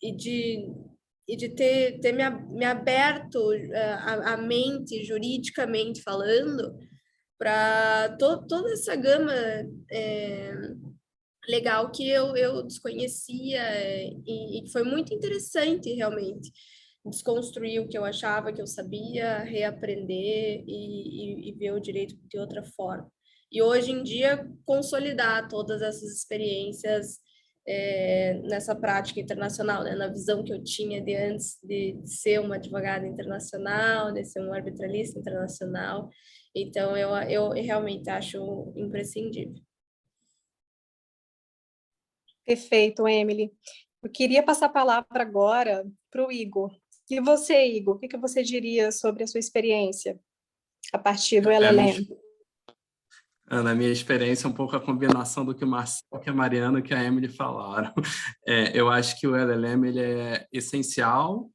e de ter me aberto a mente, juridicamente falando, para toda essa gama legal que eu desconhecia, e foi muito interessante, realmente, desconstruir o que eu achava que eu sabia, reaprender e ver o direito de outra forma. E hoje em dia, consolidar todas essas experiências nessa prática internacional, né? Na visão que eu tinha de antes de ser uma advogada internacional, de ser um arbitralista internacional. Então, eu realmente acho imprescindível. Perfeito, Emily. Eu queria passar a palavra agora para o Igor. E você, Igor, o que você diria sobre a sua experiência a partir do LLM? Na minha experiência, um pouco a combinação do que o Marcelo, que a Mariana e que a Emily falaram. Eu acho que o LLM ele é essencial,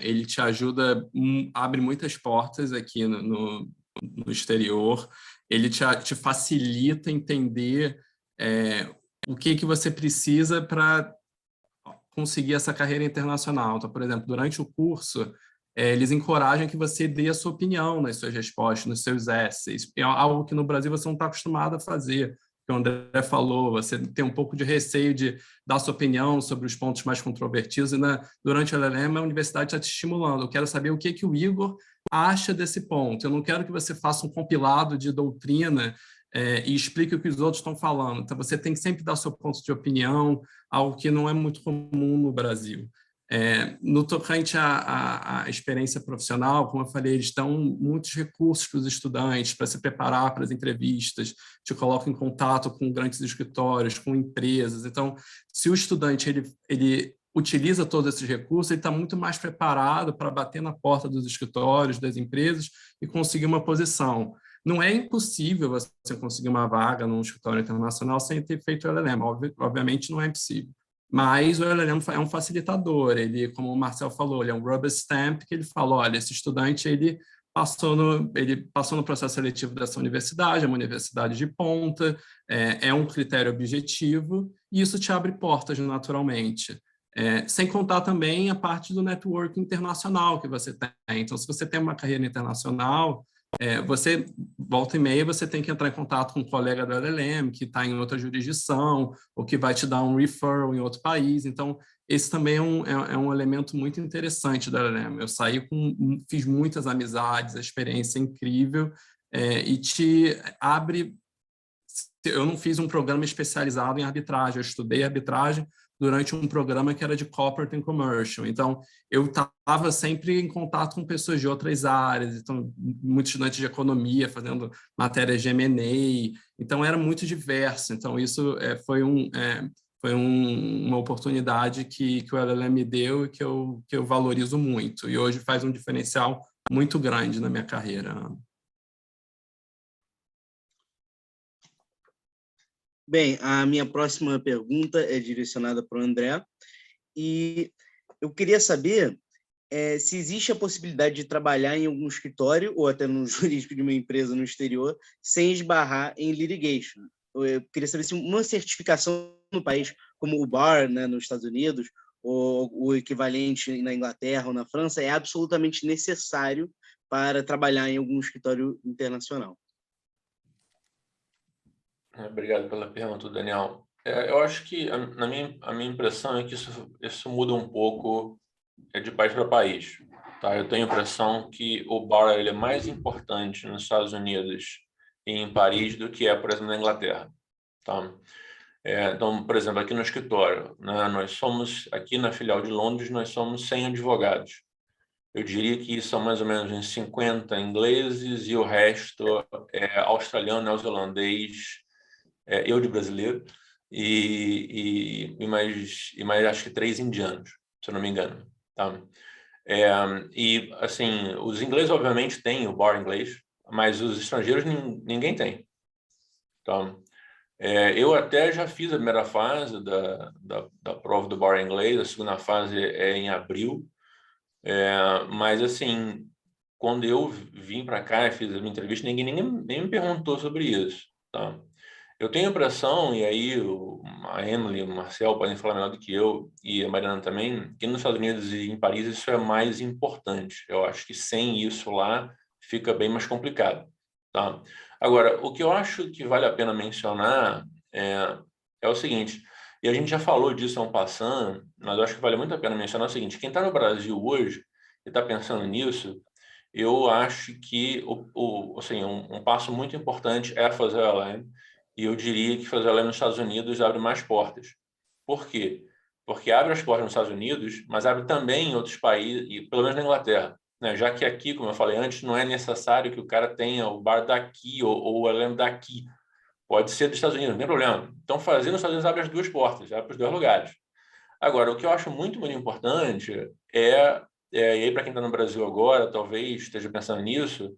ele te ajuda, abre muitas portas aqui no exterior, ele te facilita entender o que você precisa para conseguir essa carreira internacional. Então, por exemplo, durante o curso, eles encorajam que você dê a sua opinião nas suas respostas, nos seus essays. É algo que no Brasil você não está acostumado a fazer. O André falou, você tem um pouco de receio de dar sua opinião sobre os pontos mais controvertidos, e durante o LLM a universidade está te estimulando. Eu quero saber o que o Igor acha desse ponto. Eu não quero que você faça um compilado de doutrina e explique o que os outros estão falando. Então, você tem que sempre dar seu ponto de opinião, algo que não é muito comum no Brasil. No tocante à experiência profissional, como eu falei, eles dão muitos recursos para os estudantes para se preparar para as entrevistas, te colocam em contato com grandes escritórios, com empresas. Então, se o estudante ele utiliza todos esses recursos, ele está muito mais preparado para bater na porta dos escritórios, das empresas e conseguir uma posição. Não é impossível você conseguir uma vaga num escritório internacional sem ter feito o LLM. Obviamente, não é impossível. Mas o LLM é um facilitador. Ele, como o Marcel falou, ele é um rubber stamp que ele fala, olha, esse estudante ele passou no processo seletivo dessa universidade, é uma universidade de ponta, é um critério objetivo, e isso te abre portas naturalmente. Sem contar também a parte do network internacional que você tem. Então, se você tem uma carreira internacional, você, volta e meia, você tem que entrar em contato com um colega do LLM que está em outra jurisdição ou que vai te dar um referral em outro país. Então, esse também é um elemento muito interessante do LLM. Eu fiz muitas amizades, a experiência é incrível e te abre... Eu não fiz um programa especializado em arbitragem, eu estudei arbitragem durante um programa que era de Corporate and Commercial. Então, eu estava sempre em contato com pessoas de outras áreas, então, muitos estudantes de economia fazendo matérias de M&A, então era muito diverso. Então, isso foi uma oportunidade que o LLM me deu e que eu valorizo muito. E hoje faz um diferencial muito grande na minha carreira. Bem, a minha próxima pergunta é direcionada para o André, e eu queria saber se existe a possibilidade de trabalhar em algum escritório ou até no jurídico de uma empresa no exterior sem esbarrar em litigation. Eu queria saber se uma certificação no país, como o BAR, né, nos Estados Unidos, ou o equivalente na Inglaterra ou na França, é absolutamente necessário para trabalhar em algum escritório internacional. Obrigado pela pergunta, Daniel. Eu acho que a minha impressão é que isso muda um pouco de país para país. Tá? Eu tenho a impressão que o bar ele é mais importante nos Estados Unidos e em Paris do que por exemplo, na Inglaterra. Tá? Então, por exemplo, aqui no escritório, né, nós somos, aqui na filial de Londres, nós somos 100 advogados. eu diria que são mais ou menos uns 50 ingleses e o resto é australiano, neozelandês, eu de brasileiro, e mais acho que 3 indianos, se eu não me engano. Tá? E, assim, os ingleses, obviamente, têm o bar inglês, mas os estrangeiros ninguém tem. Então, eu até já fiz a primeira fase da prova do bar inglês, a segunda fase é em abril, mas, assim, quando eu vim para cá e fiz a minha entrevista, ninguém nem me perguntou sobre isso. Tá? Eu tenho a impressão, e aí a Emily, o Marcel podem falar melhor do que eu, e a Mariana também, que nos Estados Unidos e em Paris isso é mais importante. Eu acho que sem isso lá fica bem mais complicado. Tá? Agora, o que eu acho que vale a pena mencionar é o seguinte, e a gente já falou disso en passant, mas eu acho que vale muito a pena mencionar o seguinte, quem está no Brasil hoje e está pensando nisso, eu acho que assim, um passo muito importante é fazer a LLM, e eu diria que fazer LLM nos Estados Unidos abre mais portas. Por quê? Porque abre as portas nos Estados Unidos, mas abre também em outros países, e pelo menos na Inglaterra. Né? Já que aqui, como eu falei antes, não é necessário que o cara tenha o bar daqui ou o LLM daqui. Pode ser dos Estados Unidos, não tem problema. Então, fazer nos Estados Unidos abre as duas portas, abre para os dois lugares. Agora, o que eu acho muito, muito importante e aí para quem está no Brasil agora, talvez esteja pensando nisso,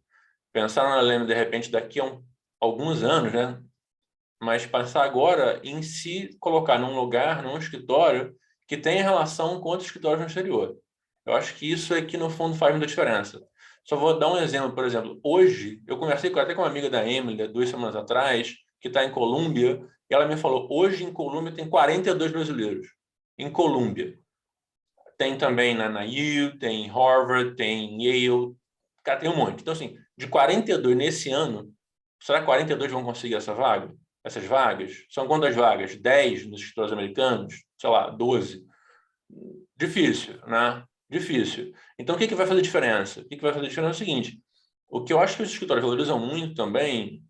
pensar no LLM, de repente, daqui a alguns anos, né? Mas passar agora em se colocar num lugar, num escritório que tenha relação com outros escritórios no exterior. Eu acho que isso é que, no fundo, faz muita diferença. Só vou dar um exemplo, por exemplo. Hoje, eu conversei até com uma amiga da Emily, 2 semanas atrás, que está em Colômbia, e ela me falou, hoje em Colômbia tem 42 brasileiros. Em Colômbia. Tem também na U, tem em Harvard, tem em Yale. Cara, tem um monte. Então, assim, de 42 nesse ano, será que 42 vão conseguir essa vaga? Essas vagas? São quantas vagas? 10 nos escritórios americanos? Sei lá, 12. Difícil, né? Difícil. Então, o que vai fazer diferença? O que vai fazer diferença é o seguinte, o que eu acho que os escritórios valorizam muito também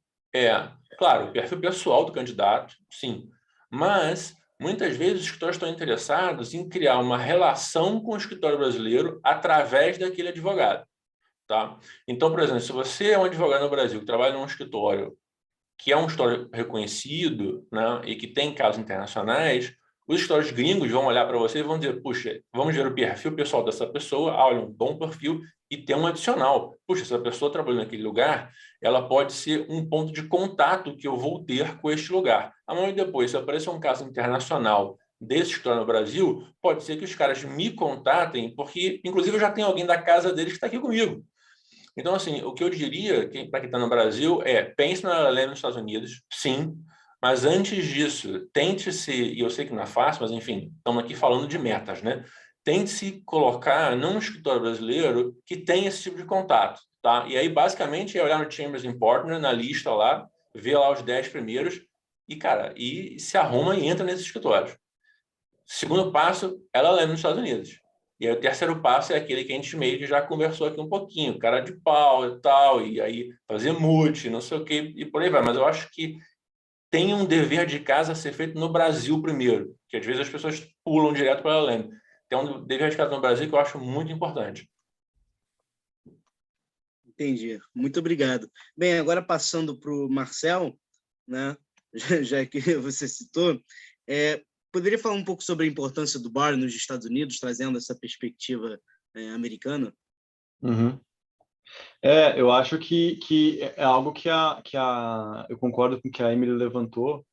claro, o perfil pessoal do candidato, sim, mas muitas vezes os escritórios estão interessados em criar uma relação com o escritório brasileiro através daquele advogado. Tá? Então, por exemplo, se você é um advogado no Brasil que trabalha num escritório que é um escritório reconhecido, né, e que tem casos internacionais, os escritórios gringos vão olhar para você e vão dizer, puxa, vamos ver o perfil pessoal dessa pessoa, olha, um bom perfil, e tem um adicional. Puxa, essa pessoa trabalhando naquele lugar, ela pode ser um ponto de contato que eu vou ter com este lugar. Amanhã depois, se aparecer um caso internacional desse escritório no Brasil, pode ser que os caras me contatem, porque, inclusive, eu já tenho alguém da casa deles que está aqui comigo. Então, assim, o que eu diria para quem está no Brasil pense na LLM nos Estados Unidos, sim, mas antes disso, tente-se, e eu sei que não é fácil, mas enfim, estamos aqui falando de metas, né? Tente-se colocar num escritório brasileiro que tenha esse tipo de contato, tá? E aí, basicamente, é olhar no Chambers and Partner, na lista lá, ver lá os 10 primeiros e, cara, e se arruma e entra nesses escritórios. Segundo passo, LLM nos Estados Unidos. E aí, o terceiro passo é aquele que a gente meio que já conversou aqui um pouquinho, cara de pau e tal, e aí fazer multi, não sei o quê, e por aí vai. Mas eu acho que tem um dever de casa a ser feito no Brasil primeiro, que às vezes as pessoas pulam direto para a LLM. Tem um dever de casa no Brasil que eu acho muito importante. Entendi. Muito obrigado. Bem, agora passando para o Marcel, né, já que você citou, poderia falar um pouco sobre a importância do bar nos Estados Unidos, trazendo essa perspectiva americana? Uhum. Eu acho que é algo que eu concordo com o que a Emily levantou,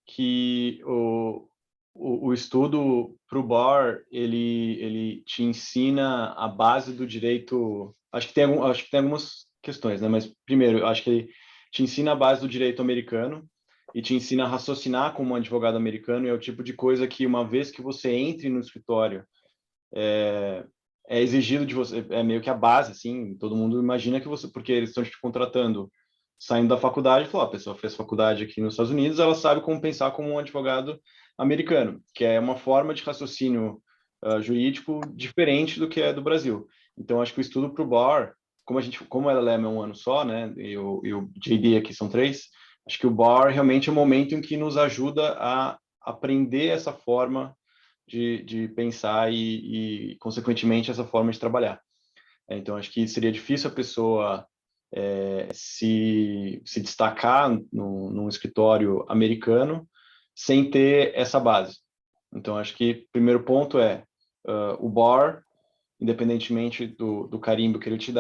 que o estudo para o bar, ele te ensina a base do direito, acho que tem algumas questões, né? Mas primeiro, eu acho que ele te ensina a base do direito americano e te ensina a raciocinar como um advogado americano, e é o tipo de coisa que uma vez que você entre no escritório, é exigido de você, é meio que a base, assim, todo mundo imagina que você, porque eles estão te contratando saindo da faculdade, falou, a pessoa fez faculdade aqui nos Estados Unidos, ela sabe como pensar como um advogado americano, que é uma forma de raciocínio jurídico diferente do que é do Brasil. Então, acho que o estudo para o bar, como ela é um ano só, né, e o JD aqui são 3, acho que o bar realmente é o momento em que nos ajuda a aprender essa forma de pensar e, consequentemente, essa forma de trabalhar. Então, acho que seria difícil a pessoa se destacar num escritório americano sem ter essa base. Então, acho que o primeiro ponto é o bar, independentemente do carimbo que ele te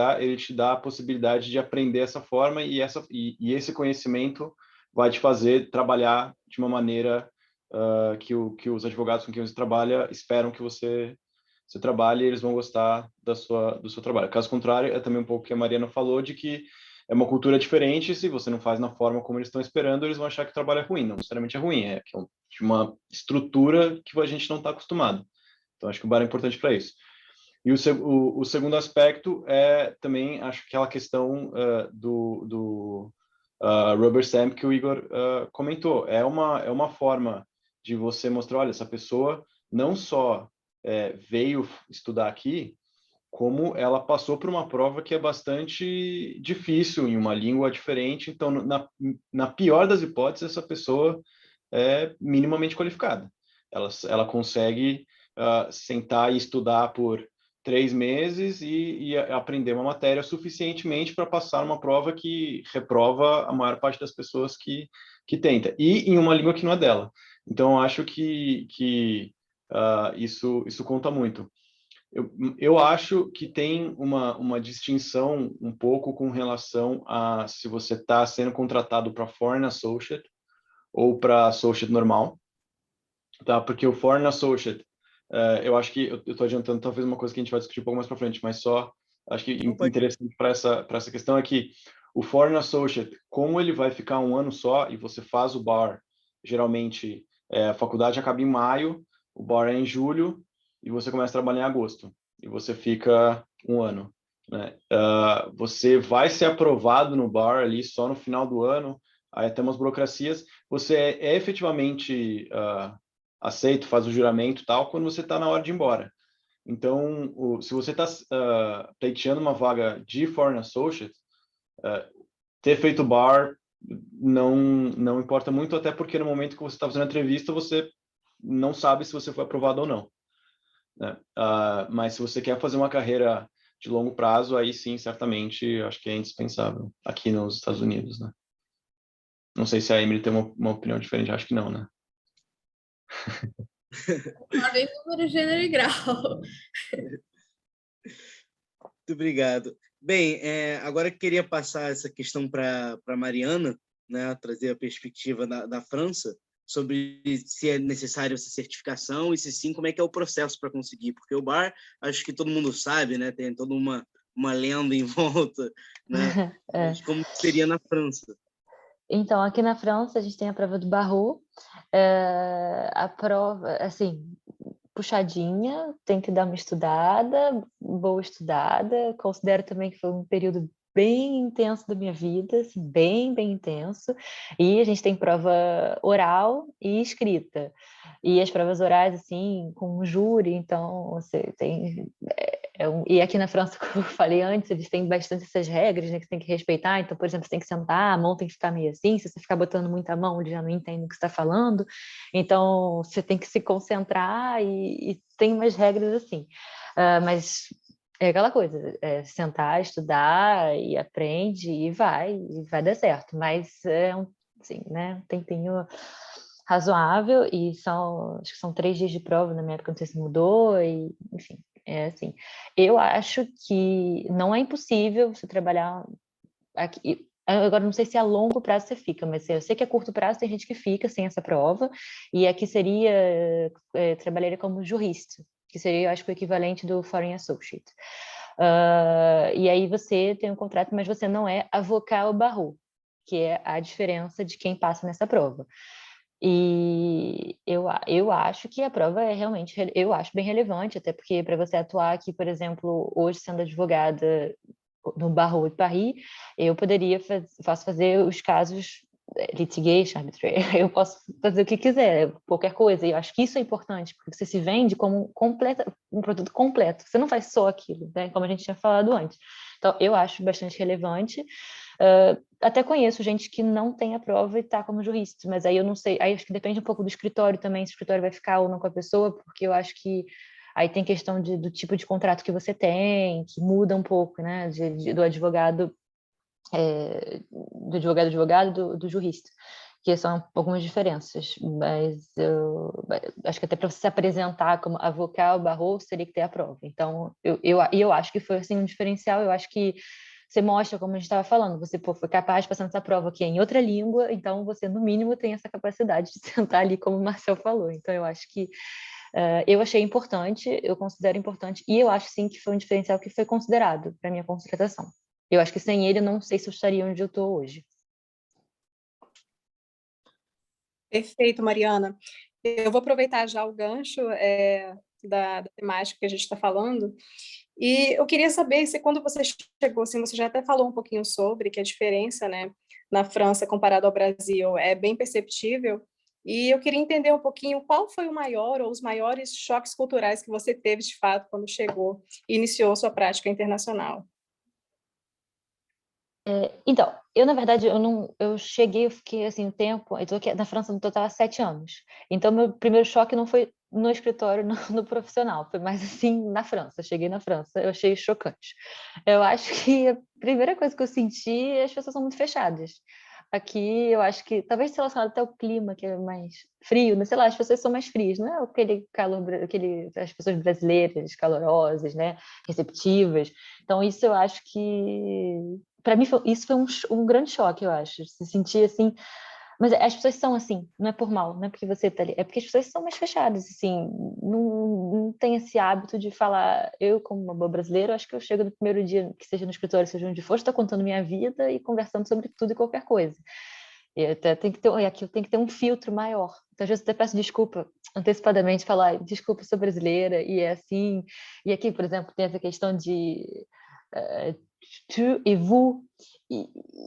dá a possibilidade de aprender essa forma e esse conhecimento vai te fazer trabalhar de uma maneira que os advogados com quem você trabalha esperam que você trabalhe e eles vão gostar do seu trabalho. Caso contrário, é também um pouco o que a Mariana falou, de que é uma cultura diferente, se você não faz na forma como eles estão esperando, eles vão achar que o trabalho é ruim. Não necessariamente é ruim, é que é de uma estrutura que a gente não está acostumado. Então, acho que o bar é importante para isso. E o segundo aspecto é também, acho que aquela questão do rubber stamp que o Igor comentou. É uma forma de você mostrar, olha, essa pessoa não só veio estudar aqui, como ela passou por uma prova que é bastante difícil, em uma língua diferente. Então, na pior das hipóteses, essa pessoa é minimamente qualificada. Ela consegue sentar e estudar por 3 meses e aprender uma matéria suficientemente para passar uma prova que reprova a maior parte das pessoas que tenta, e em uma língua que não é dela. Então, eu acho que isso conta muito. Eu acho que tem uma distinção um pouco com relação a se você está sendo contratado para Foreign Associate ou para Associate normal, tá? Porque o Foreign Associate, eu acho que eu estou adiantando talvez uma coisa que a gente vai discutir um pouco mais para frente, mas só acho que interessante para essa questão é que o Foreign Associate, como ele vai ficar um ano só e você faz o bar, geralmente a faculdade acaba em maio, o bar é em julho e você começa a trabalhar em agosto e você fica um ano, né? Você vai ser aprovado no bar ali só no final do ano, aí tem umas burocracias, você é efetivamente aceito, faz o juramento e tal, quando você está na hora de ir embora. Então, se você está pleiteando uma vaga de Foreign Associate, ter feito bar não importa muito, até porque no momento que você está fazendo a entrevista, você não sabe se você foi aprovado ou não, né? Mas se você quer fazer uma carreira de longo prazo, aí sim, certamente, acho que é indispensável aqui nos Estados Unidos, né? Não sei se a Emily tem uma opinião diferente, acho que não, né? Ordem, número, gênero e grau. Muito obrigado. Bem, agora eu queria passar essa questão para a Mariana, né, trazer a perspectiva da França sobre se é necessário essa certificação e se sim, como é que é o processo para conseguir, porque o bar, acho que todo mundo sabe, né, tem toda uma lenda em volta, né, mas como seria na França? Então, aqui na França, a gente tem a prova do Barreau. A prova, assim, puxadinha, tem que dar uma estudada, boa estudada. Considero também que foi um período bem intenso da minha vida, assim, bem, bem intenso. E a gente tem prova oral e escrita. E as provas orais, assim, com um júri, então você tem... E aqui na França, como eu falei antes, eles têm bastante essas regras, né, que você tem que respeitar. Então, por exemplo, você tem que sentar, a mão tem que ficar meio assim. Se você ficar botando muita mão, ele já não entende o que você está falando. Então, você tem que se concentrar e tem umas regras assim. Mas é aquela coisa, sentar, estudar e aprende e vai dar certo. Mas é assim, né, um tempinho razoável e acho que são 3 dias de prova, na minha época não sei se mudou, e enfim, é assim. Eu acho que não é impossível você trabalhar aqui. Agora, não sei se a longo prazo você fica, mas eu sei que a curto prazo tem gente que fica sem essa prova, e aqui trabalharia como jurista, que seria, eu acho, o equivalente do Foreign Associate. E aí você tem um contrato, mas você não é avocat au barreau, que é a diferença de quem passa nessa prova. E eu acho que a prova é realmente, eu acho bem relevante, até porque para você atuar aqui, por exemplo, hoje sendo advogada no Barreau de Paris, eu poderia fazer os casos litigation, arbitration, eu posso fazer o que quiser, qualquer coisa, e eu acho que isso é importante, porque você se vende como um produto completo, você não faz só aquilo, né, como a gente tinha falado antes. Então, eu acho bastante relevante. Até conheço gente que não tem a prova e está como jurista, mas aí eu não sei, aí acho que depende um pouco do escritório também, se o escritório vai ficar ou não com a pessoa, porque eu acho que Aí tem questão do tipo de contrato que você tem, que muda um pouco, né, do advogado, do jurista, que são algumas diferenças, mas eu acho que até para você se apresentar como avocat barreau, teria que ter a prova. Então, eu acho que foi assim um diferencial. Eu acho que você mostra, como a gente estava falando, você foi capaz de passar nessa prova aqui em outra língua, então você, no mínimo, tem essa capacidade de sentar ali, como o Marcel falou. Então, eu acho que eu achei importante, eu considero importante, e eu acho, sim, que foi um diferencial que foi considerado para minha contratação. Eu acho que sem ele, eu não sei se eu estaria onde eu estou hoje. Perfeito, Mariana. Eu vou aproveitar já o gancho da temática que a gente está falando. E eu queria saber se quando você chegou, assim, você já até falou um pouquinho sobre que a diferença, né, na França comparado ao Brasil é bem perceptível. E eu queria entender um pouquinho qual foi o maior ou os maiores choques culturais que você teve, de fato, quando chegou e iniciou sua prática internacional. Então, eu, na verdade, eu cheguei, eu fiquei, assim, um tempo, eu tô aqui na França no total há 7 anos. Então, meu primeiro choque não foi no escritório, no profissional, foi mais, assim, na França. Eu cheguei na França, eu achei chocante. Eu acho que a primeira coisa que eu senti é as pessoas são muito fechadas. Aqui, eu acho que, talvez relacionado até ao clima, que é mais frio, né? Sei lá, as pessoas são mais frias, não é aquele calor, as pessoas brasileiras, calorosas, né? Receptivas. Então, isso eu acho que para mim isso foi um grande choque, eu acho, se sentir assim, mas as pessoas são assim, não é por mal, não é porque você tá ali, é porque as pessoas são mais fechadas, assim, não tem esse hábito de falar, eu como uma boa brasileira, acho que eu chego no primeiro dia, que seja no escritório, seja onde for, estou contando minha vida e conversando sobre tudo e qualquer coisa. E até tem que ter, aqui eu tenho que ter um filtro maior. Então, às vezes, eu até peço desculpa antecipadamente, falar, desculpa, sou brasileira, e é assim. E aqui, por exemplo, tem essa questão de tu e vous.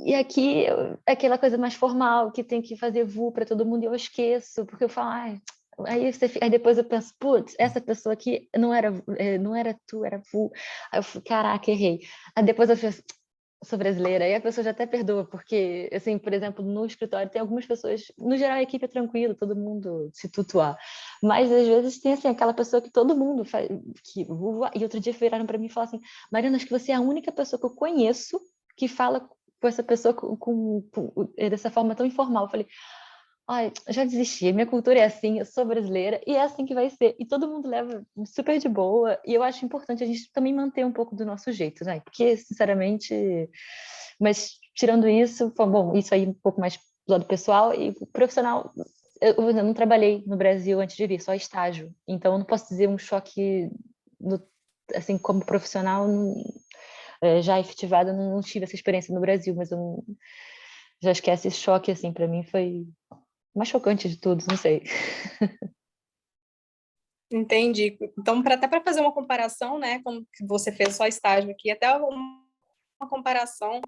E aqui é aquela coisa mais formal, que tem que fazer vous para todo mundo, e eu esqueço, porque eu falo, aí depois eu penso, putz, essa pessoa aqui não era tu, era vous. Aí eu falo, caraca, errei. Aí depois eu penso, sou brasileira, e a pessoa já até perdoa, porque, assim, por exemplo, no escritório tem algumas pessoas, no geral a equipe é tranquila, todo mundo se tutuar, mas às vezes tem, assim, aquela pessoa que todo mundo faz, e outro dia viraram para mim e falaram assim, Mariana, acho que você é a única pessoa que eu conheço que fala com essa pessoa dessa forma tão informal. Eu falei, ai, já desisti, minha cultura é assim, eu sou brasileira e é assim que vai ser. E todo mundo leva super de boa. E eu acho importante a gente também manter um pouco do nosso jeito, né? Porque, sinceramente, mas tirando isso, bom, isso aí um pouco mais do lado pessoal e profissional. Eu não trabalhei no Brasil antes de vir, só estágio. Então, eu não posso dizer um choque, assim, como profissional, já efetivada, não tive essa experiência no Brasil, mas eu já esquece esse choque, assim, para mim foi mais chocante de tudo, não sei. Entendi. Então, até para fazer uma comparação, né, como que você fez só estágio aqui, até uma comparação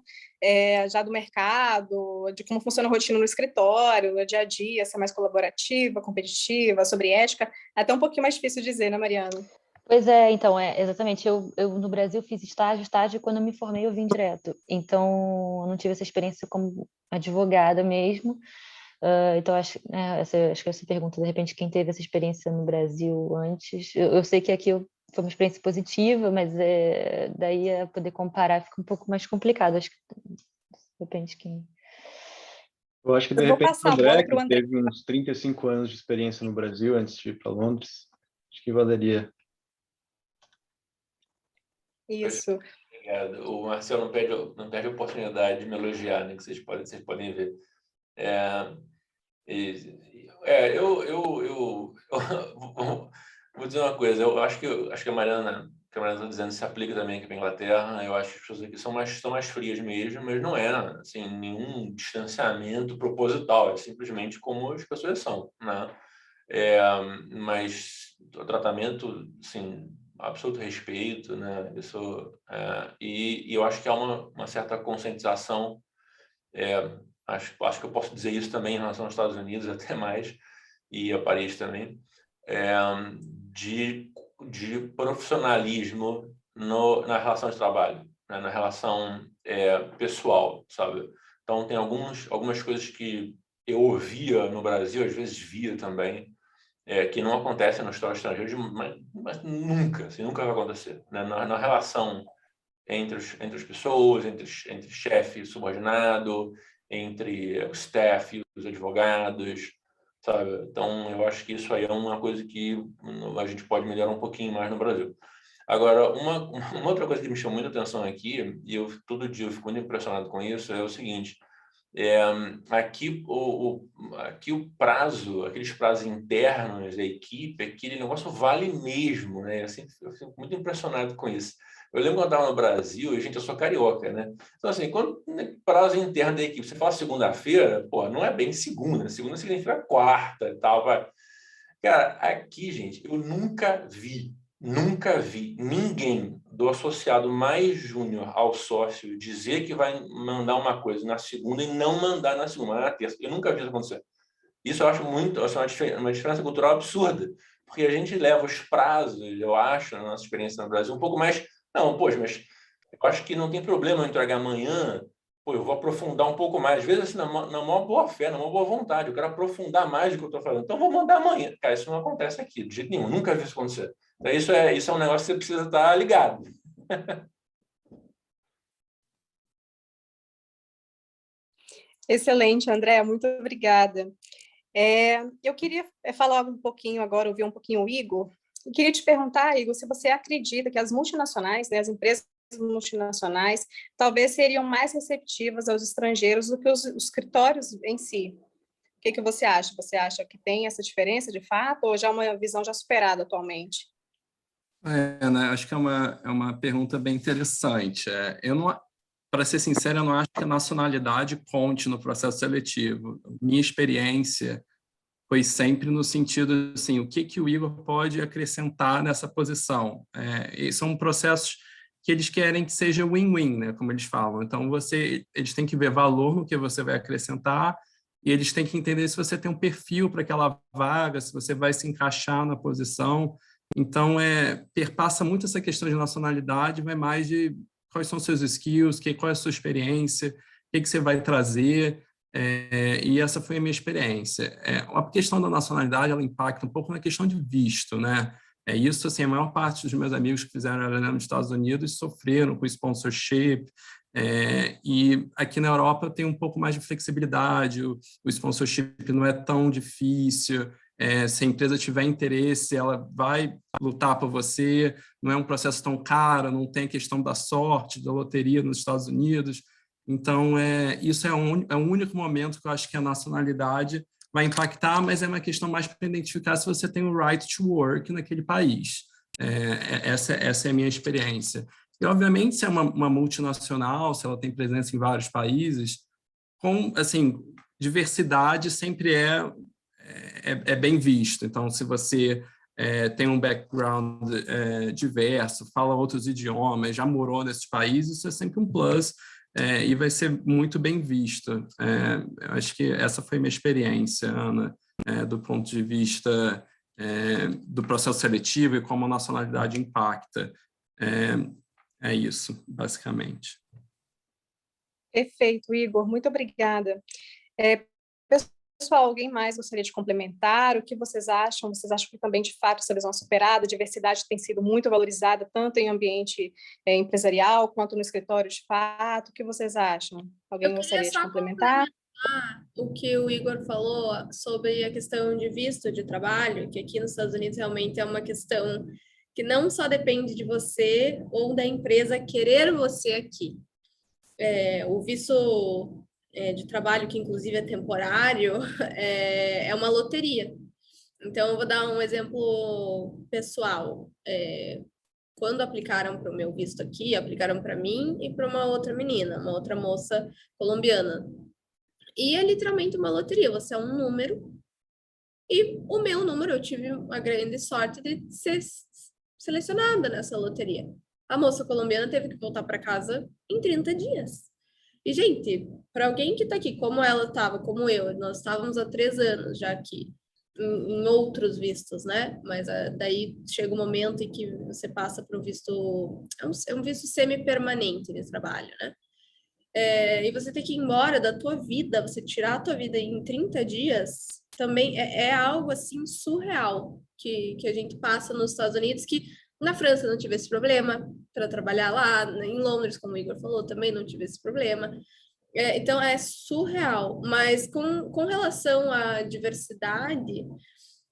já do mercado, de como funciona a rotina no escritório, no dia a dia, se é mais colaborativa, competitiva, sobre ética, é até um pouquinho mais difícil dizer, né, Mariana? Pois é, então, exatamente. Eu no Brasil fiz estágio, quando eu me formei eu vim direto. Então, eu não tive essa experiência como advogada mesmo. Então, acho que essa pergunta, de repente, quem teve essa experiência no Brasil antes, eu sei que aqui foi uma experiência positiva, mas daí a poder comparar fica um pouco mais complicado. Acho que depende quem. Eu acho que, de Eu vou repente, o passar a André, bola para o que André. teve uns 35 anos de experiência no Brasil antes de ir para Londres, acho que valeria. Isso. Obrigado. O Marcelo não perde a oportunidade de me elogiar, né? Que vocês podem ver. Eu vou dizer uma coisa. Eu acho que a Mariana está dizendo se aplica também aqui para a Inglaterra. Eu acho que as pessoas aqui são mais frias mesmo, mas não é assim nenhum distanciamento proposital. É simplesmente como as pessoas são, né? Mas o tratamento, assim, absoluto respeito, né? E eu acho que há uma certa conscientização. Acho que eu posso dizer isso também em relação aos Estados Unidos, até mais, e a Paris também, de profissionalismo na relação de trabalho, né? Na relação pessoal, sabe? Então, tem algumas coisas que eu ouvia no Brasil, às vezes via também, que não acontece no história estrangeiro, mas nunca, assim, nunca vai acontecer, né? Na relação entre as pessoas, entre chefe e subordinado, entre o staff e os advogados, sabe? Então, eu acho que isso aí é uma coisa que a gente pode melhorar um pouquinho mais no Brasil. Agora, uma outra coisa que me chamou muita atenção aqui, e todo dia eu fico muito impressionado com isso, é o seguinte: aqui o prazo, aqueles prazos internos da equipe, aquele negócio vale mesmo, né? Eu fico muito impressionado com isso. Eu lembro quando eu estava no Brasil, e, gente, eu sou carioca, né? Então, assim, quando prazo interno da equipe, você fala segunda-feira, pô, não é bem segunda, segunda significa quarta e tal, vai. Cara, aqui, gente, eu nunca vi ninguém do associado mais júnior ao sócio dizer que vai mandar uma coisa na segunda e não mandar na segunda, na terça. Eu nunca vi isso acontecer. Isso eu acho uma diferença cultural absurda, porque a gente leva os prazos, eu acho, na nossa experiência no Brasil, um pouco mais... Não, poxa, mas eu acho que não tem problema eu entregar amanhã, pô, eu vou aprofundar um pouco mais. Às vezes, assim, na maior boa fé, na maior boa vontade, eu quero aprofundar mais do que eu estou falando. Então, vou mandar amanhã. Cara, isso não acontece aqui, de jeito nenhum. Nunca vi isso acontecer. Então, isso é um negócio que você precisa estar ligado. Excelente, André, muito obrigada. Eu queria falar um pouquinho agora, ouvir um pouquinho o Igor. Eu queria te perguntar, Igor, se você acredita que as multinacionais, né, as empresas multinacionais, talvez seriam mais receptivas aos estrangeiros do que os escritórios em si. O que você acha? Você acha que tem essa diferença de fato ou já é uma visão já superada atualmente? Né, acho que é uma pergunta bem interessante. Eu não, para ser sincero, eu não acho que a nacionalidade conte no processo seletivo. Minha experiência foi sempre no sentido assim, o que o Igor pode acrescentar nessa posição. E são processos que eles querem que seja win-win, né, como eles falam. Então, eles têm que ver valor no que você vai acrescentar e eles têm que entender se você tem um perfil para aquela vaga, se você vai se encaixar na posição. Então, perpassa muito essa questão de nacionalidade, vai mais de quais são seus skills, qual é a sua experiência, o que você vai trazer, e essa foi a minha experiência. A questão da nacionalidade, ela impacta um pouco na questão de visto, né? Isso, assim, a maior parte dos meus amigos que fizeram LLM nos Estados Unidos sofreram com sponsorship, e aqui na Europa tem um pouco mais de flexibilidade, o sponsorship não é tão difícil, se a empresa tiver interesse, ela vai lutar por você, não é um processo tão caro, não tem a questão da sorte, da loteria nos Estados Unidos. Então, isso é um único momento que eu acho que a nacionalidade vai impactar, mas é uma questão mais para identificar se você tem o right to work naquele país. Essa é a minha experiência. E, obviamente, se é uma multinacional, se ela tem presença em vários países, assim, diversidade sempre é bem visto. Então, se você tem um background diverso, fala outros idiomas, já morou nesses países, isso é sempre um plus e vai ser muito bem visto. Eu acho que essa foi a minha experiência, Ana, do ponto de vista do processo seletivo e como a nacionalidade impacta. É isso, basicamente. Perfeito, Igor, muito obrigada. Pessoal, alguém mais gostaria de complementar? O que vocês acham? Vocês acham que também, de fato, essa visão superada, a diversidade tem sido muito valorizada, tanto em ambiente empresarial, quanto no escritório de fato? O que vocês acham? Alguém gostaria de complementar? O que o Igor falou sobre a questão de visto de trabalho, que aqui nos Estados Unidos realmente é uma questão que não só depende de você ou da empresa querer você aqui. O visto de trabalho, que inclusive é temporário, é uma loteria. Então, eu vou dar um exemplo pessoal. Quando aplicaram para o meu visto aqui, aplicaram para mim e para uma outra menina, uma outra moça colombiana. E é literalmente uma loteria, você é um número, e o meu número, eu tive a grande sorte de ser selecionada nessa loteria. A moça colombiana teve que voltar para casa em 30 dias. E, gente, para alguém que está aqui, como ela estava, como eu, nós estávamos há 3 anos já aqui, em outros vistos, né? Mas daí chega um momento em que você passa para um visto... É um visto semi-permanente de trabalho, né? e você ter que ir embora da tua vida, você tirar a tua vida em 30 dias, também é algo assim surreal que a gente passa nos Estados Unidos, que na França não tive esse problema para trabalhar lá, em Londres, como o Igor falou, também não tive esse problema. Então é surreal, mas com relação à diversidade,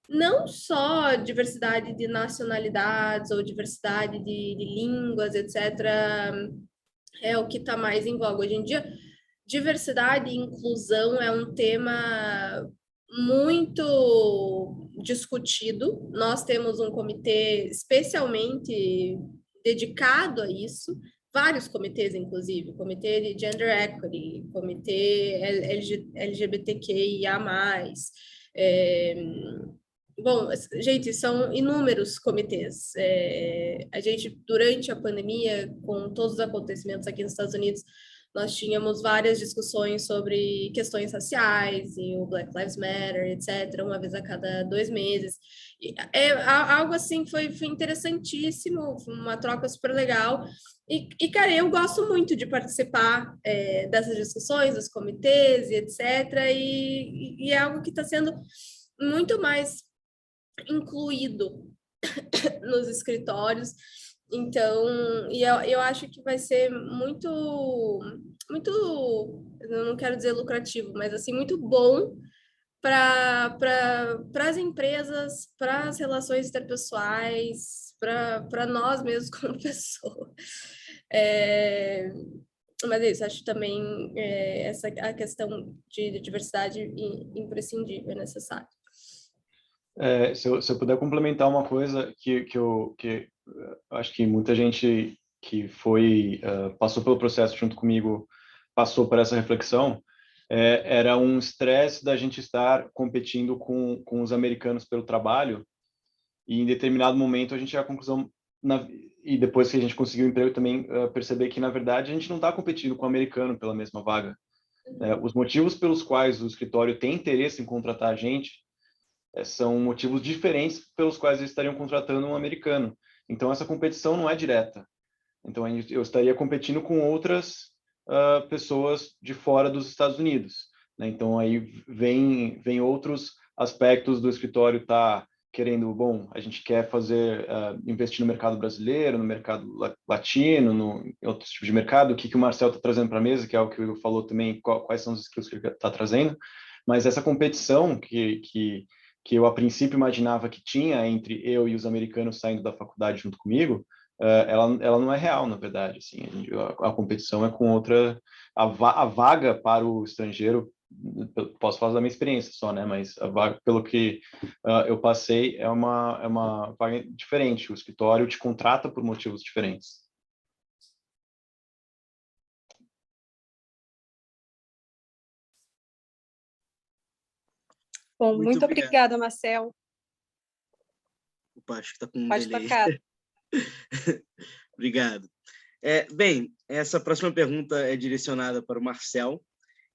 não só diversidade de nacionalidades ou diversidade de línguas, etc., é o que está mais em voga hoje em dia. Diversidade e inclusão é um tema muito discutido. Nós temos um comitê especialmente dedicado a isso, vários comitês, inclusive, comitê de Gender Equity, comitê LGBTQIA+. É, bom, gente, são inúmeros comitês. A gente, durante a pandemia, com todos os acontecimentos aqui nos Estados Unidos, nós tínhamos várias discussões sobre questões raciais e o Black Lives Matter, etc., uma vez a cada 2 meses. Algo assim foi interessantíssimo, foi uma troca super legal. Cara, eu gosto muito de participar dessas discussões, dos comitês e etc., e é algo que está sendo muito mais incluído nos escritórios. Então, eu acho que vai ser muito, eu não quero dizer lucrativo, mas assim, muito bom para as empresas, para as relações interpessoais, para nós mesmos como pessoa. Mas é isso, acho também a questão de diversidade imprescindível, necessária. Se eu puder complementar uma coisa que eu acho que muita gente que passou pelo processo junto comigo passou por essa reflexão, era um estresse da gente estar competindo com os americanos pelo trabalho, e em determinado momento a gente chega à conclusão, e depois que a gente conseguiu o emprego também, perceber que, na verdade, a gente não está competindo com o americano pela mesma vaga. Os motivos pelos quais o escritório tem interesse em contratar a gente são motivos diferentes pelos quais eles estariam contratando um americano. Então, essa competição não é direta. Então, eu estaria competindo com outras pessoas de fora dos Estados Unidos, né? Então, aí vem outros aspectos do escritório estar querendo, bom, a gente quer investir no mercado brasileiro, no mercado latino, em outros tipos de mercado. O que o Marcel está trazendo para a mesa, que é o que o Igor falou também, quais são os skills que ele está trazendo. Mas essa competição que eu a princípio imaginava que tinha entre eu e os americanos saindo da faculdade junto comigo, ela não é real, na verdade. Assim, a competição é com outra. A vaga para o estrangeiro, posso falar da minha experiência só, né? Mas a vaga, pelo que eu passei, é uma vaga diferente. O escritório te contrata por motivos diferentes. Bom, muito obrigada, Marcel. Opa, acho que está com um Pode delay. tocar. Obrigado. Bem, essa próxima pergunta é direcionada para o Marcel,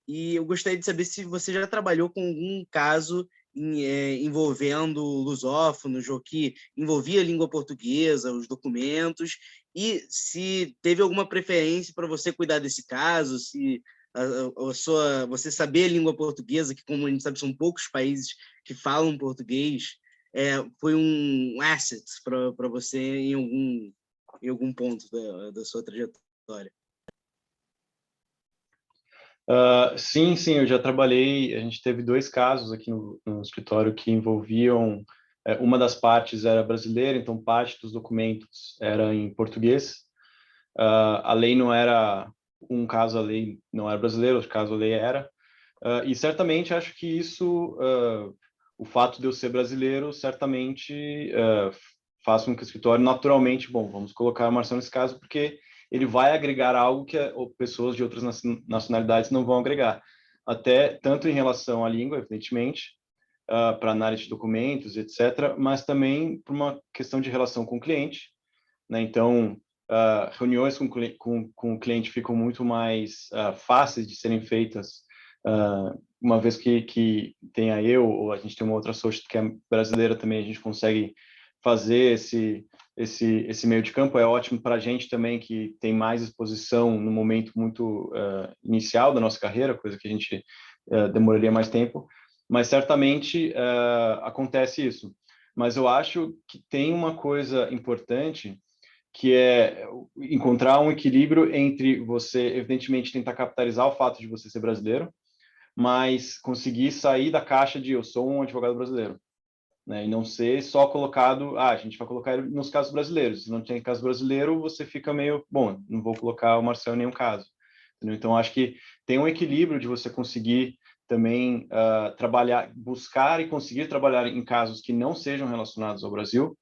e eu gostaria de saber se você já trabalhou com algum caso envolvendo lusófonos, ou que envolvia a língua portuguesa, os documentos, e se teve alguma preferência para você cuidar desse caso, se você saber a língua portuguesa, que, como a gente sabe, são poucos países que falam português, foi um asset para você em algum ponto da sua trajetória. Sim, eu já trabalhei. A gente teve 2 casos aqui no escritório que envolviam, uma das partes era brasileira, então parte dos documentos era em português. A lei não era, a lei não era brasileira, outro caso a lei era. E certamente acho que isso, o fato de eu ser brasileiro, certamente faz com que o escritório naturalmente, bom, vamos colocar o Marcelo nesse caso, porque ele vai agregar algo que pessoas de outras nacionalidades não vão agregar. Até tanto em relação à língua, evidentemente, para análise de documentos, etc., mas também por uma questão de relação com o cliente, né? Então, reuniões com o cliente ficam muito mais fáceis de serem feitas, uma vez que tenha eu, ou a gente tem uma outra associate que é brasileira também, a gente consegue fazer esse meio de campo. É ótimo para a gente também, que tem mais exposição no momento muito inicial da nossa carreira, coisa que a gente demoraria mais tempo, mas certamente acontece isso. Mas eu acho que tem uma coisa importante, que é encontrar um equilíbrio entre você, evidentemente, tentar capitalizar o fato de você ser brasileiro, mas conseguir sair da caixa de eu sou um advogado brasileiro, né? E não ser só colocado, a gente vai colocar ele nos casos brasileiros. Se não tem caso brasileiro, você fica meio, bom, não vou colocar o Marcel em nenhum caso. Entendeu? Então, acho que tem um equilíbrio de você conseguir também trabalhar, buscar e conseguir trabalhar em casos que não sejam relacionados ao Brasil,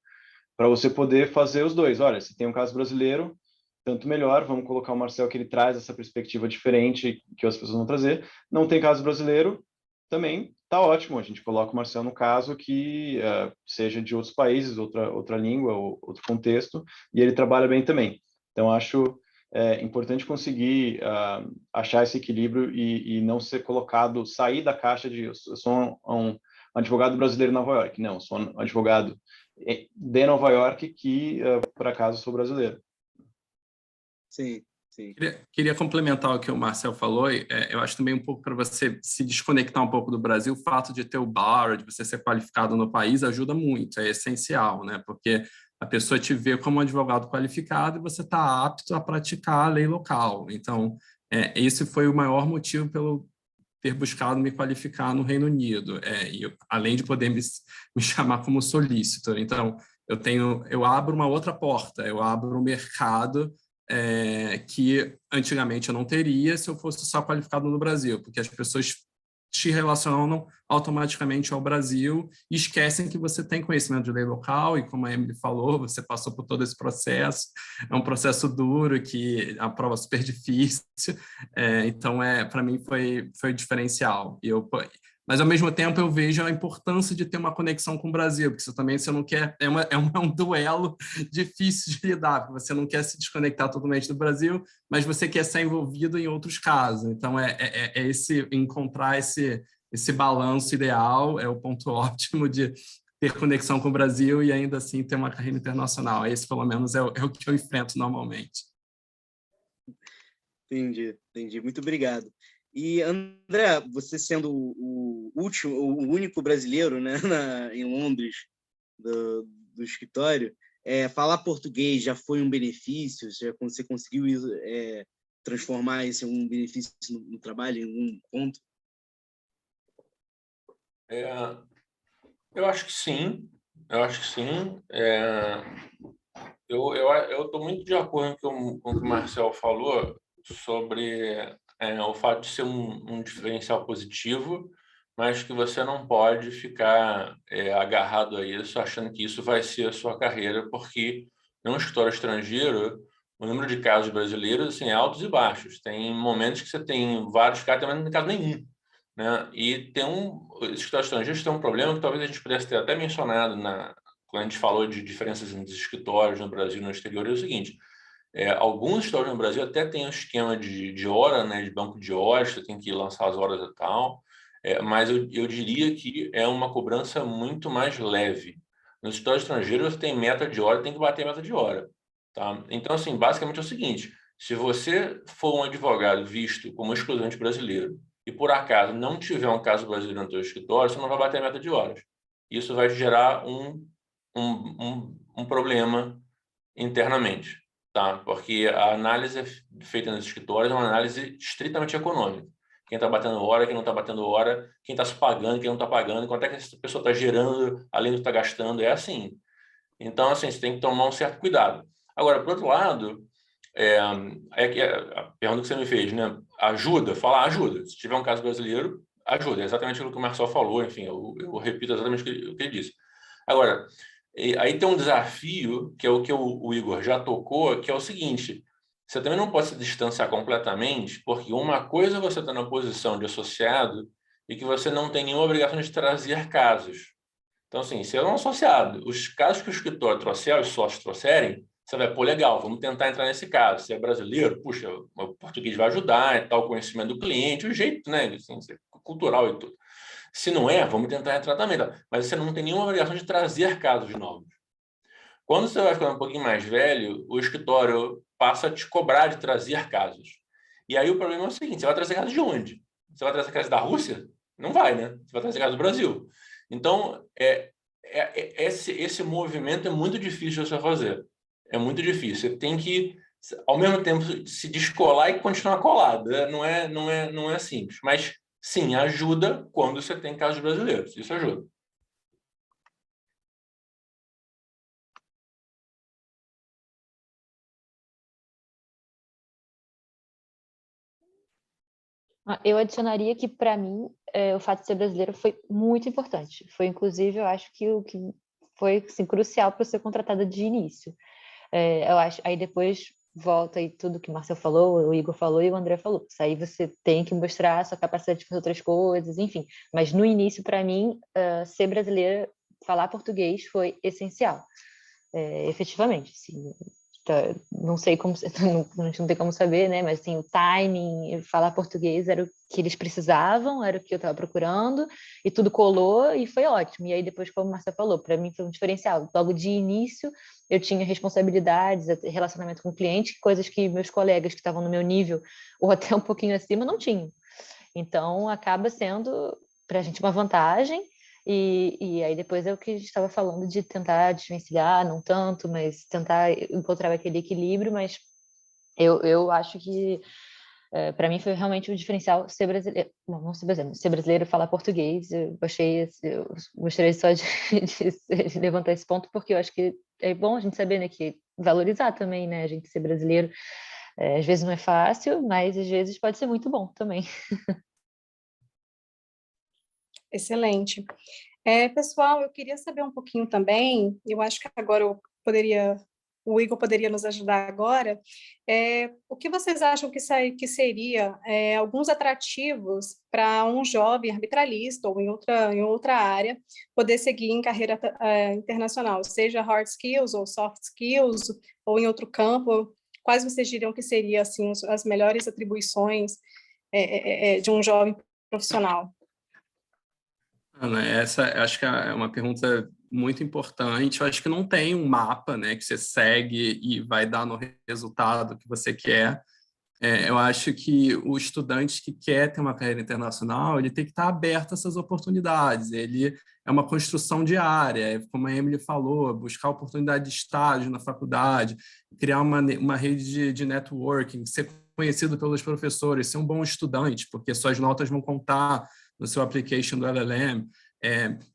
para você poder fazer os dois. Olha, se tem um caso brasileiro, tanto melhor, vamos colocar o Marcel, que ele traz essa perspectiva diferente que as pessoas vão trazer. Não tem caso brasileiro, também tá ótimo, a gente coloca o Marcel no caso que seja de outros países, outra língua, ou outro contexto, e ele trabalha bem também. Então, acho importante conseguir achar esse equilíbrio e não ser colocado, sair da caixa de eu sou um advogado brasileiro em Nova York. Não, sou um advogado de Nova York que, por acaso, sou brasileiro. Sim, sim. Queria complementar o que o Marcel falou. Eu acho também um pouco para você se desconectar um pouco do Brasil, o fato de ter o bar, de você ser qualificado no país, ajuda muito, é essencial, né? Porque a pessoa te vê como um advogado qualificado e você está apto a praticar a lei local. Então, esse foi o maior motivo pelo ter buscado me qualificar no Reino Unido, além de poder me chamar como solicitor. Então, eu abro uma outra porta, eu abro um mercado que antigamente eu não teria se eu fosse só qualificado no Brasil, porque as pessoas te relacionam automaticamente ao Brasil e esquecem que você tem conhecimento de lei local e, como a Emily falou, você passou por todo esse processo. É um processo duro, que a prova é super difícil. Então, para mim, foi diferencial. Mas, ao mesmo tempo, eu vejo a importância de ter uma conexão com o Brasil, porque você não quer... É um duelo difícil de lidar, porque você não quer se desconectar totalmente do Brasil, mas você quer ser envolvido em outros casos. Então, encontrar esse balanço ideal, é o ponto ótimo de ter conexão com o Brasil e, ainda assim, ter uma carreira internacional. Esse, pelo menos, é o que eu enfrento normalmente. Entendi. Muito obrigado. E, André, você sendo o único brasileiro, né, em Londres, do escritório, falar português já foi um benefício? Você conseguiu transformar isso em um benefício no trabalho, em um ponto? Eu acho que sim. Eu estou muito de acordo com o que o Marcel falou sobre o fato de ser um diferencial positivo, mas que você não pode ficar agarrado a isso, achando que isso vai ser a sua carreira, porque no escritório estrangeiro, o número de casos brasileiros assim, é altos e baixos. Tem momentos que você tem vários casos, mas não tem caso nenhum, né? E os escritórios estrangeiros têm um problema que talvez a gente pudesse ter até mencionado quando a gente falou de diferenças entre escritórios no Brasil e no exterior, é o seguinte: alguns escritórios no Brasil até têm um esquema de hora, né, de banco de horas, você tem que lançar as horas e tal, mas eu diria que é uma cobrança muito mais leve. No escritório estrangeiro, você tem meta de hora, tem que bater meta de hora. Tá? Então, assim, basicamente é o seguinte: se você for um advogado visto como exclusivamente brasileiro e, por acaso, não tiver um caso brasileiro no seu escritório, você não vai bater a meta de horas. Isso vai gerar um problema internamente, tá? Porque a análise feita nos escritórios é uma análise estritamente econômica. Quem está batendo hora, quem não está batendo hora, quem está se pagando, quem não está pagando, quanto é que essa pessoa está gerando, além do que está gastando, é assim. Então, assim, você tem que tomar um certo cuidado. Agora, por outro lado, a pergunta que você me fez, né? Ajuda. Se tiver um caso brasileiro, ajuda. É exatamente aquilo que o Marcel falou, enfim, eu repito exatamente o que ele disse. Agora, aí tem um desafio, que é o que o Igor já tocou, que é o seguinte: você também não pode se distanciar completamente, porque uma coisa é você estar na posição de associado e que você não tem nenhuma obrigação de trazer casos. Então, assim, se é um associado, os casos que o escritório trouxer, os sócios trouxerem, você vai, legal, vamos tentar entrar nesse caso. Se é brasileiro, puxa, o português vai ajudar, e tal, o conhecimento do cliente, o jeito, né, assim, cultural e tudo. Se não vamos tentar entrar também. Tá? Mas você não tem nenhuma obrigação de trazer casos novos. Quando você vai ficando um pouquinho mais velho, o escritório passa a te cobrar de trazer casos. E aí o problema é o seguinte, você vai trazer casos de onde? Você vai trazer casos da Rússia? Não vai, né? Você vai trazer casos do Brasil. Então, esse movimento é muito difícil de você fazer. É muito difícil. Você tem que, ao mesmo tempo, se descolar e continuar colado. Não é simples. Mas, sim, ajuda quando você tem casos brasileiros. Isso ajuda. Eu adicionaria que, para mim, o fato de ser brasileiro foi muito importante. Foi, inclusive, eu acho que o que foi assim, crucial para eu ser contratada de início. Eu acho, aí depois volta aí tudo que o Marcel falou, o Igor falou e o André falou. Isso aí você tem que mostrar a sua capacidade de fazer outras coisas, enfim. Mas no início, para mim, ser brasileira, falar português foi essencial, efetivamente. Assim, não sei como, a gente não tem como saber, né? Mas assim, o timing, falar português era o que eles precisavam, era o que eu estava procurando, e tudo colou e foi ótimo. E aí depois, como o Marcelo falou, para mim foi um diferencial. Logo de início, eu tinha responsabilidades, relacionamento com o cliente, coisas que meus colegas que estavam no meu nível ou até um pouquinho acima não tinham. Então, acaba sendo para a gente uma vantagem. E aí depois é o que a gente estava falando de tentar desvencilhar, não tanto, mas tentar encontrar aquele equilíbrio, mas eu acho que para mim foi realmente um diferencial ser brasileiro, não ser brasileiro, ser brasileiro e falar português. Eu gostaria só de levantar esse ponto, porque eu acho que é bom a gente saber, né, que valorizar também, né, a gente ser brasileiro. Às vezes não é fácil, mas às vezes pode ser muito bom também. Excelente. Pessoal, eu queria saber um pouquinho também, eu acho que agora o Igor poderia nos ajudar agora, o que vocês acham que seria alguns atrativos para um jovem arbitralista ou em outra área poder seguir em carreira internacional, seja hard skills ou soft skills, ou em outro campo? Quais vocês diriam que seriam assim, as melhores atribuições de um jovem profissional? Ana, essa acho que é uma pergunta muito importante. Eu acho que não tem um mapa, né, que você segue e vai dar no resultado que você quer. Eu acho que o estudante que quer ter uma carreira internacional, ele tem que estar aberto a essas oportunidades. Ele é uma construção diária, como a Emily falou, buscar oportunidade de estágio na faculdade, criar uma rede de networking, ser conhecido pelos professores, ser um bom estudante, porque suas notas vão contar no seu application do LLM,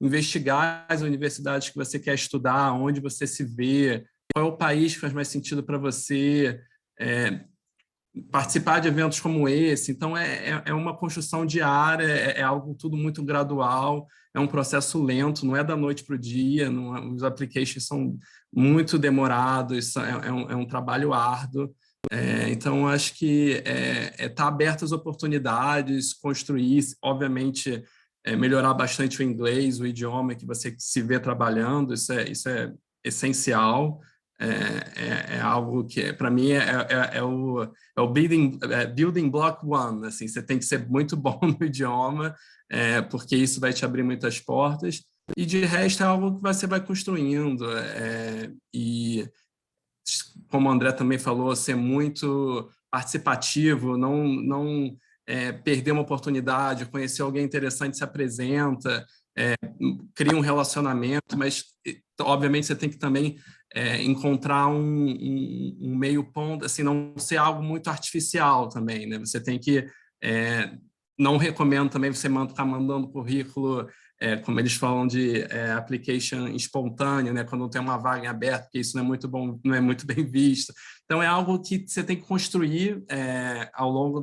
investigar as universidades que você quer estudar, onde você se vê, qual é o país que faz mais sentido para você, participar de eventos como esse. Então, é uma construção diária, é algo tudo muito gradual, é um processo lento, não é da noite para o dia, os applications são muito demorados, é um trabalho árduo. Então, acho que estar aberto às oportunidades, construir, obviamente, melhorar bastante o inglês, o idioma que você se vê trabalhando, isso é essencial. É algo que, para mim, é o building block one. Assim, você tem que ser muito bom no idioma, porque isso vai te abrir muitas portas. E, de resto, é algo que você vai construindo. E, como o André também falou, ser muito participativo, não perder uma oportunidade, conhecer alguém interessante, se apresenta, cria um relacionamento, mas, obviamente, você tem que também encontrar um meio ponto, assim, não ser algo muito artificial também, né? Você tem que... não recomendo também você ficar mandando currículo, como eles falam de application espontâneo, né? Quando tem uma vaga em aberto, porque isso não é muito bom, não é muito bem visto. Então, é algo que você tem que construir ao longo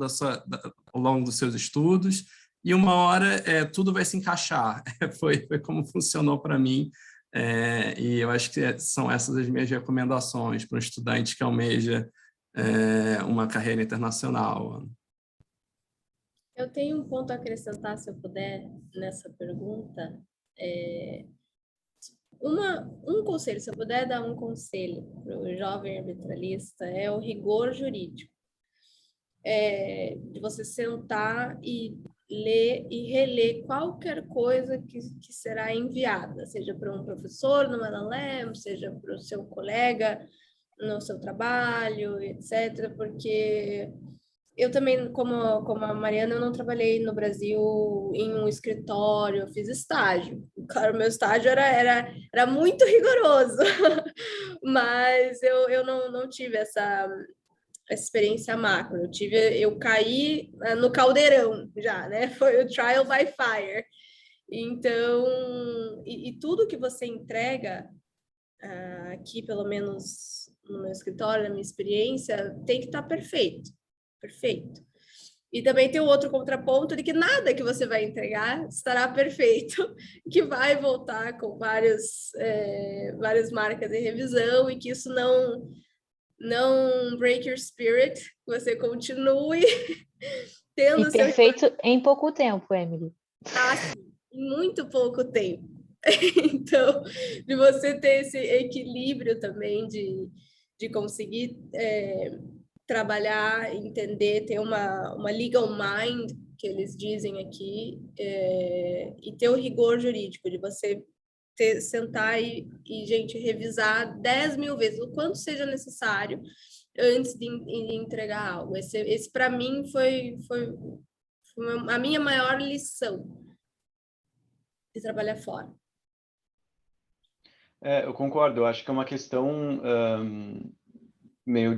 ao longo dos seus estudos, e uma hora tudo vai se encaixar. Foi como funcionou para mim, e eu acho que são essas as minhas recomendações para um estudante que almeja uma carreira internacional. Eu tenho um ponto a acrescentar, se eu puder, nessa pergunta. Um conselho, se eu puder dar um conselho para o jovem arbitralista, é o rigor jurídico. De você sentar e ler e reler qualquer coisa que será enviada, seja para um professor no LLM, seja para o seu colega no seu trabalho, etc. Porque eu também, como a Mariana, eu não trabalhei no Brasil em um escritório, eu fiz estágio. Claro, meu estágio era muito rigoroso, mas eu não tive essa experiência macro. Eu caí no caldeirão já, né? Foi o trial by fire. Então, e tudo que você entrega aqui, pelo menos no meu escritório, na minha experiência, tem que estar perfeito. Perfeito. E também tem o outro contraponto de que nada que você vai entregar estará perfeito, que vai voltar com várias marcas de revisão e que isso não break your spirit, que você continue tendo E perfeito em pouco tempo, Emily. Sim, em muito pouco tempo. Então, de você ter esse equilíbrio também de conseguir trabalhar, entender, ter uma legal mind, que eles dizem aqui, e ter o rigor jurídico, de você sentar gente, revisar 10 mil vezes, o quanto seja necessário, antes de entregar algo. Esse para mim, foi a minha maior lição de trabalhar fora. Eu concordo. Eu acho que é uma questão meio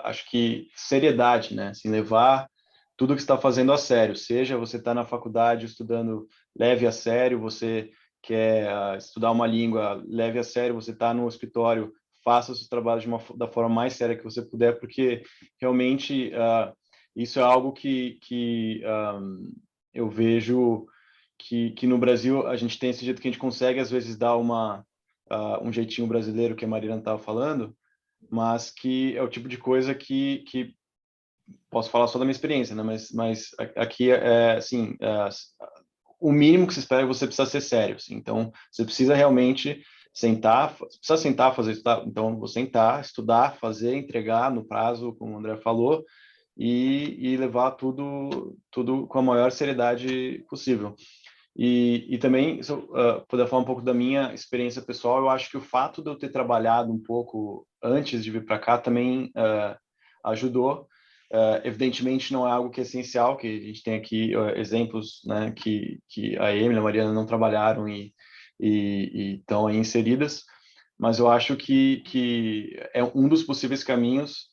acho que seriedade, né? Assim, levar tudo que você está fazendo a sério. Seja você está na faculdade estudando, leve a sério. Você quer estudar uma língua, leve a sério. Você está no escritório, faça o seu trabalho da forma mais séria que você puder, porque realmente isso é algo que eu vejo que no Brasil a gente tem esse jeito que a gente consegue às vezes dar um jeitinho brasileiro que a Mariana estava falando, mas que é o tipo de coisa que posso falar só da minha experiência, né? Mas aqui assim, o mínimo que se espera é você precisar ser sério, assim. Então você precisa realmente fazer isso, tá? Então vou sentar, estudar, fazer, entregar no prazo, como o André falou, e levar tudo com a maior seriedade possível. E também, se eu puder falar um pouco da minha experiência pessoal, eu acho que o fato de eu ter trabalhado um pouco antes de vir para cá também ajudou. Evidentemente, não é algo que é essencial, que a gente tem aqui exemplos, né, que a Emily e a Mariana não trabalharam e estão aí inseridas, mas eu acho que é um dos possíveis caminhos.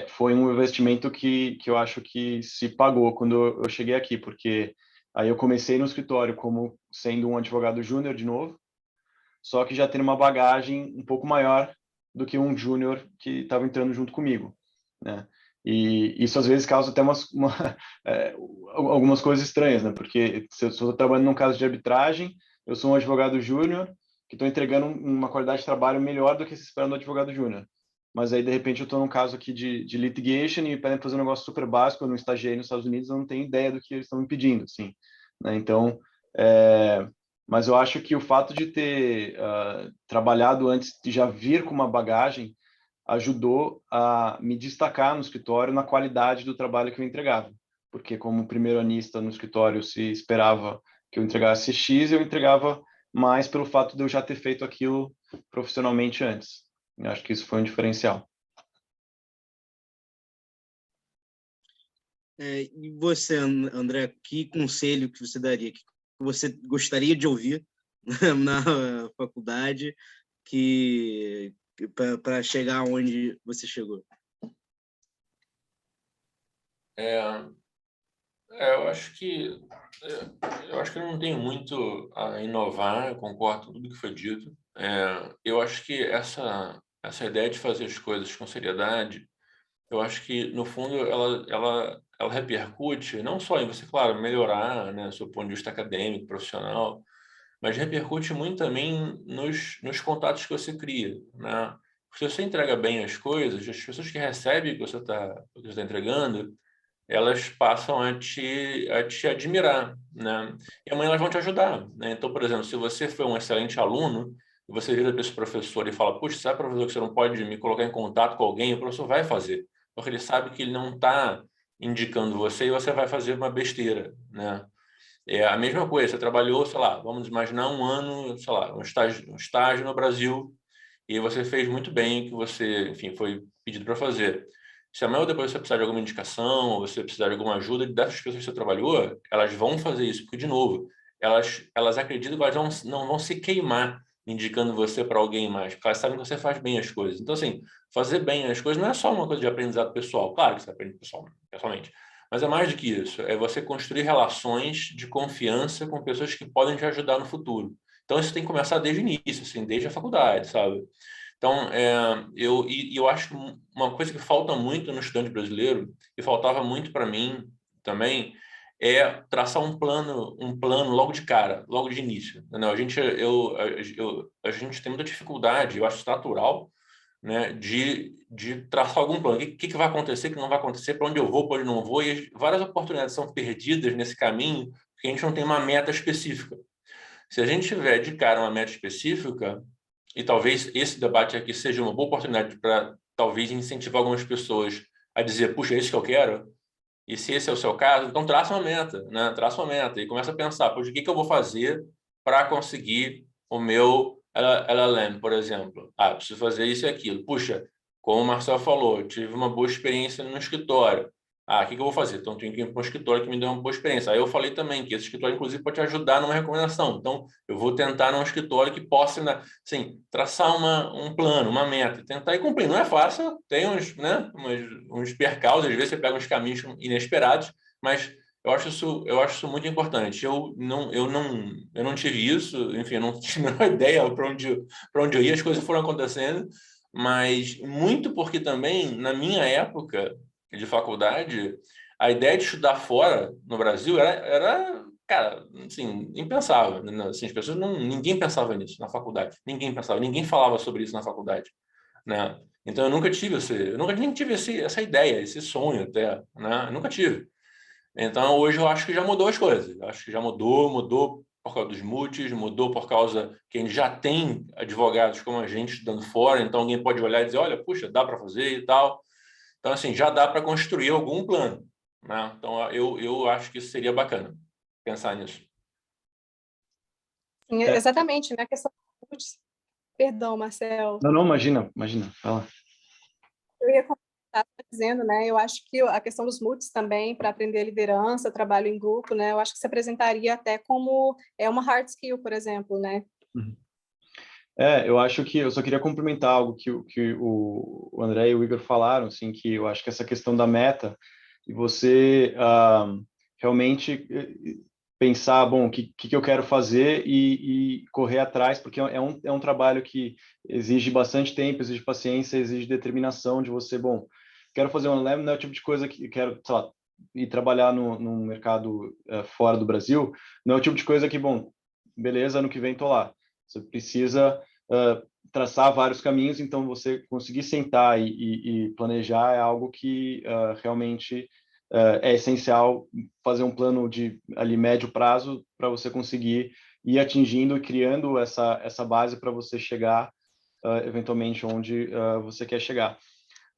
Foi um investimento que eu acho que se pagou quando eu cheguei aqui, porque aí eu comecei no escritório como sendo um advogado júnior de novo, só que já tendo uma bagagem um pouco maior do que um júnior que estava entrando junto comigo, né? E isso às vezes causa até algumas coisas estranhas, né? Porque se eu estou trabalhando num caso de arbitragem, eu sou um advogado júnior que estou entregando uma qualidade de trabalho melhor do que se espera no advogado júnior. Mas aí, de repente, eu estou num caso aqui de litigation e pedem fazer um negócio super básico, eu não estagiei nos Estados Unidos, eu não tenho ideia do que eles estão me pedindo, assim, né? Então, mas eu acho que o fato de ter trabalhado antes, de já vir com uma bagagem, ajudou a me destacar no escritório na qualidade do trabalho que eu entregava. Porque como primeiro anista no escritório se esperava que eu entregasse X, eu entregava mais pelo fato de eu já ter feito aquilo profissionalmente antes. Eu acho que isso foi um diferencial. E você, André, que conselho que você daria, que você gostaria de ouvir na faculdade para chegar onde você chegou? Eu acho que eu não tenho muito a inovar, eu concordo com tudo que foi dito. Eu acho que essa ideia de fazer as coisas com seriedade, eu acho que, no fundo, ela repercute não só em você, claro, melhorar, né, do seu ponto de vista acadêmico, profissional, mas repercute muito também nos contatos que você cria, né? Se você entrega bem as coisas, as pessoas que recebem o que você está entregando, elas passam a te admirar, né? E amanhã elas vão te ajudar, né? Então, por exemplo, se você foi um excelente aluno, e você vira para esse professor e fala, puxa, sabe, professor, que você não pode me colocar em contato com alguém? O professor vai fazer, porque ele sabe que ele não está indicando você e você vai fazer uma besteira, né? É a mesma coisa, você trabalhou, sei lá, vamos imaginar um ano, sei lá, um estágio no Brasil, e você fez muito bem o que você, enfim, foi pedido para fazer. Se amanhã ou depois você precisar de alguma indicação, ou você precisar de alguma ajuda dessas pessoas que você trabalhou, elas vão fazer isso, porque, de novo, elas acreditam que elas não vão se queimar indicando você para alguém mais, porque elas sabem que você faz bem as coisas. Então, assim, fazer bem as coisas não é só uma coisa de aprendizado pessoal. Claro que você aprende pessoalmente, mas é mais do que isso. É você construir relações de confiança com pessoas que podem te ajudar no futuro. Então, isso tem que começar desde o início, assim, desde a faculdade, sabe? Então, eu acho que uma coisa que falta muito no estudante brasileiro, e faltava muito para mim também, é traçar um plano logo de cara, logo de início. Não, a gente tem muita dificuldade, eu acho isso natural, né, de traçar algum plano. O que vai acontecer, o que não vai acontecer, para onde eu vou, para onde não vou, e várias oportunidades são perdidas nesse caminho, porque a gente não tem uma meta específica. Se a gente tiver de cara uma meta específica, e talvez esse debate aqui seja uma boa oportunidade para talvez incentivar algumas pessoas a dizer, puxa, é isso que eu quero, e se esse é o seu caso, então traça uma meta, né? Traça uma meta e começa a pensar, poxa, o que eu vou fazer para conseguir o meu LLM, por exemplo? Ah, preciso fazer isso e aquilo. Puxa, como o Marcel falou, eu tive uma boa experiência no escritório. Ah, o que eu vou fazer? Então, tenho que ir para um escritório que me deu uma boa experiência. Aí eu falei também que esse escritório, inclusive, pode te ajudar numa recomendação. Então, eu vou tentar num escritório que possa, assim, traçar um plano, uma meta, tentar ir cumprir. Não é fácil, tem uns percalços, às vezes você pega uns caminhos inesperados, mas eu acho isso muito importante. Eu não tive isso, enfim, eu não tinha a menor ideia para onde eu ia, as coisas foram acontecendo, mas muito porque também, na minha época de faculdade, a ideia de estudar fora no Brasil era cara, assim, impensável, né? Assim, as pessoas ninguém pensava nisso na faculdade, ninguém pensava, ninguém falava sobre isso na faculdade, né? Então eu nunca nem tive essa ideia, esse sonho até, né? Eu nunca tive. Então hoje eu acho que já mudou as coisas, eu acho que já mudou por causa dos multis, mudou por causa que a gente já tem advogados como a gente estudando fora, então alguém pode olhar e dizer, olha, puxa, dá para fazer e tal. Então, assim, já dá para construir algum plano, né? Então, eu acho que isso seria bacana, pensar nisso. Sim, exatamente, né? A questão... Perdão, Marcel. Não, imagina, fala. Eu ia comentar, dizendo, né? Eu acho que a questão dos MOOCs também, para aprender liderança, trabalho em grupo, né? Eu acho que se apresentaria até como uma hard skill, por exemplo, né? Uhum. Eu acho que eu só queria complementar algo que o André e o Igor falaram, assim, que eu acho que essa questão da meta e você realmente pensar, bom, o que eu quero fazer e correr atrás, porque é um trabalho que exige bastante tempo, exige paciência, exige determinação de você, bom, quero fazer um LLM, não é o tipo de coisa que quero, sei lá, ir trabalhar no mercado fora do Brasil, não é o tipo de coisa que, bom, beleza, ano que vem tô lá. Você precisa traçar vários caminhos, então você conseguir sentar e planejar é algo que realmente é essencial, fazer um plano de ali médio prazo para você conseguir ir atingindo e criando essa base para você chegar eventualmente onde você quer chegar.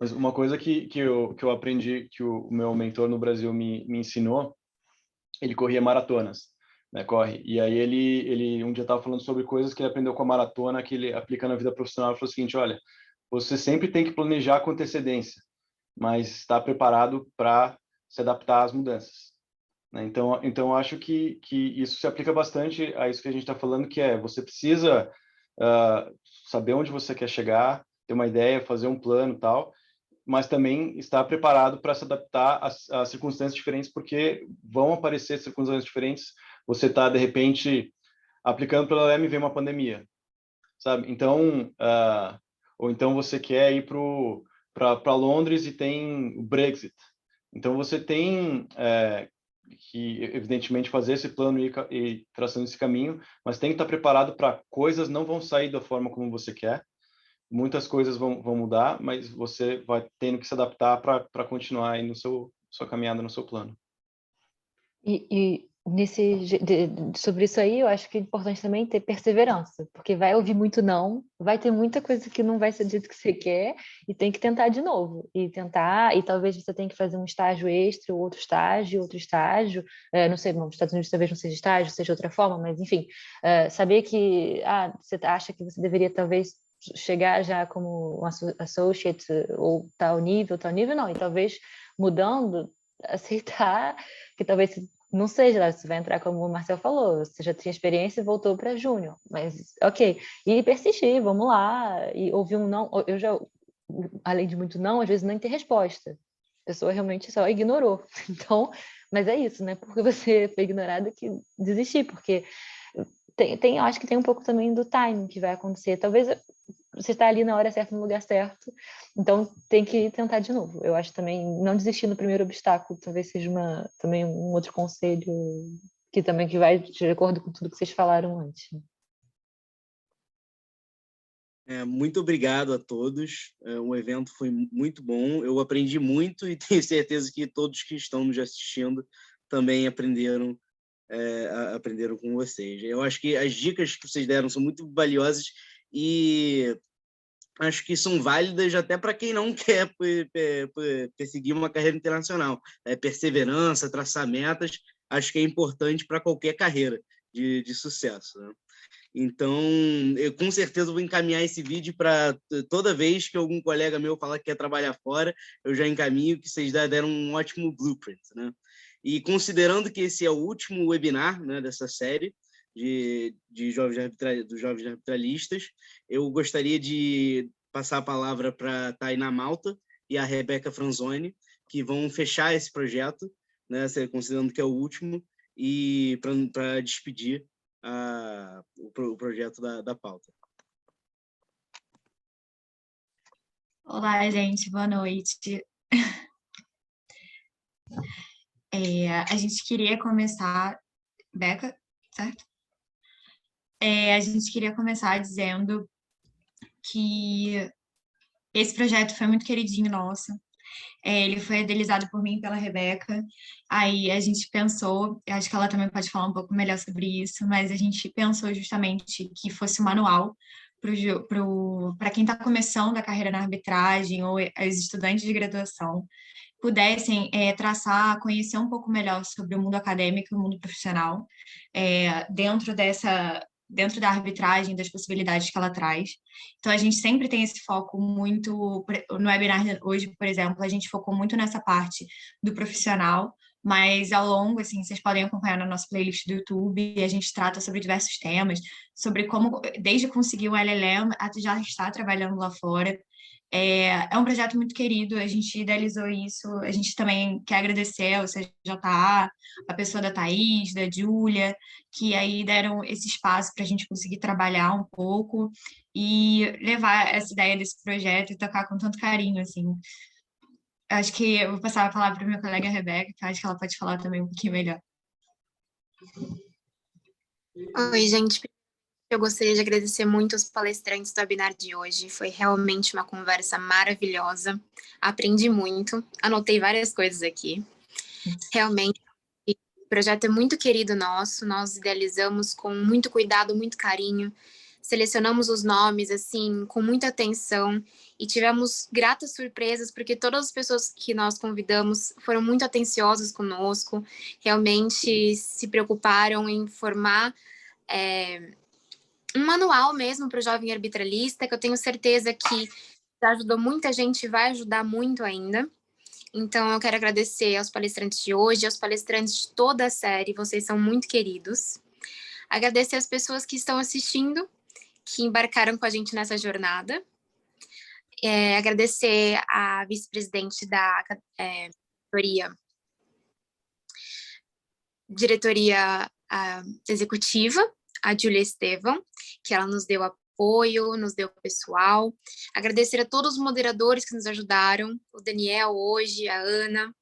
Mas uma coisa que eu aprendi, que o meu mentor no Brasil me ensinou, ele corria maratonas, né, corre. E aí ele um dia estava falando sobre coisas que ele aprendeu com a maratona, que ele aplica na vida profissional. Ele falou o seguinte, olha, você sempre tem que planejar com antecedência, mas está preparado para se adaptar às mudanças, né? Então eu acho que isso se aplica bastante a isso que a gente está falando, que é você precisa saber onde você quer chegar, ter uma ideia, fazer um plano e tal, mas também estar preparado para se adaptar às circunstâncias diferentes, porque vão aparecer circunstâncias diferentes. Você está, de repente, aplicando pela LM e vem uma pandemia, sabe? Então, ou então você quer ir para Londres e tem o Brexit. Então, você tem que, evidentemente, fazer esse plano e traçando esse caminho, mas tem que estar preparado para coisas não vão sair da forma como você quer. Muitas coisas vão mudar, mas você vai tendo que se adaptar para continuar aí sua caminhada, no seu plano. E sobre isso aí, eu acho que é importante também ter perseverança, porque vai ouvir muito não, vai ter muita coisa que não vai ser do jeito que você quer, e tem que tentar de novo, e tentar, e talvez você tenha que fazer um estágio extra, ou outro estágio, não sei, nos Estados Unidos talvez não seja estágio, seja outra forma, mas enfim, saber que, você acha que você deveria talvez chegar já como um associate, ou tal nível, não, e talvez mudando, aceitar que talvez não seja, lá, você vai entrar como o Marcel falou, você já tinha experiência e voltou para júnior, mas ok, e persistir, vamos lá, e ouvir um não, eu já, além de muito não, às vezes nem ter resposta, a pessoa realmente só ignorou, então, mas é isso, né, porque você foi ignorada que desistir, porque eu acho que tem um pouco também do timing que vai acontecer, talvez você está ali na hora certa, no lugar certo, então tem que tentar de novo. Eu acho também não desistir no primeiro obstáculo, talvez seja também um outro conselho que também que vai de acordo com tudo que vocês falaram antes. Muito obrigado a todos. O evento foi muito bom. Eu aprendi muito e tenho certeza que todos que estão nos assistindo também aprenderam com vocês. Eu acho que as dicas que vocês deram são muito valiosas e acho que são válidas até para quem não quer perseguir uma carreira internacional. Perseverança, traçar metas, acho que é importante para qualquer carreira de sucesso, né? Então, eu com certeza vou encaminhar esse vídeo para toda vez que algum colega meu falar que quer trabalhar fora, eu já encaminho, que vocês deram um ótimo blueprint, né? E considerando que esse é o último webinar, né, dessa série dos jovens arbitralistas, eu gostaria de passar a palavra para a Tainá Malta e a Rebeca Franzoni, que vão fechar esse projeto, né, considerando que é o último, e para despedir o projeto da pauta. Olá, gente, boa noite. A gente queria começar... Beca, certo? A gente queria começar dizendo que esse projeto foi muito queridinho nosso. Ele foi idealizado por mim e pela Rebeca. Aí a gente pensou, eu acho que ela também pode falar um pouco melhor sobre isso, mas a gente pensou justamente que fosse um manual para quem está começando a carreira na arbitragem ou os estudantes de graduação pudessem traçar, conhecer um pouco melhor sobre o mundo acadêmico e o mundo profissional dentro da arbitragem, das possibilidades que ela traz. Então, a gente sempre tem esse foco muito... No webinar hoje, por exemplo, a gente focou muito nessa parte do profissional, mas ao longo, assim, vocês podem acompanhar na nossa playlist do YouTube, e a gente trata sobre diversos temas, sobre como, desde conseguir o LLM, até já estar trabalhando lá fora. É um projeto muito querido, a gente idealizou isso, a gente também quer agradecer ao CJA, a pessoa da Thaís, da Júlia, que aí deram esse espaço para a gente conseguir trabalhar um pouco e levar essa ideia desse projeto e tocar com tanto carinho, assim. Acho que eu vou passar a palavra para a minha colega Rebeca, que acho que ela pode falar também um pouquinho melhor. Oi, gente. Eu gostaria de agradecer muito os palestrantes do webinar de hoje. Foi realmente uma conversa maravilhosa. Aprendi muito, anotei várias coisas aqui. Realmente, o projeto é muito querido nosso. Nós idealizamos com muito cuidado, muito carinho. Selecionamos os nomes, assim, com muita atenção. E tivemos gratas surpresas, porque todas as pessoas que nós convidamos foram muito atenciosas conosco. Realmente se preocuparam em formar... um manual mesmo para o jovem arbitralista, que eu tenho certeza que já ajudou muita gente e vai ajudar muito ainda. Então, eu quero agradecer aos palestrantes de hoje, aos palestrantes de toda a série, vocês são muito queridos. Agradecer as pessoas que estão assistindo, que embarcaram com a gente nessa jornada. Agradecer a vice-presidente da diretoria executiva, a Júlia Estevão, que ela nos deu apoio, nos deu pessoal. Agradecer a todos os moderadores que nos ajudaram, o Daniel hoje, a Ana.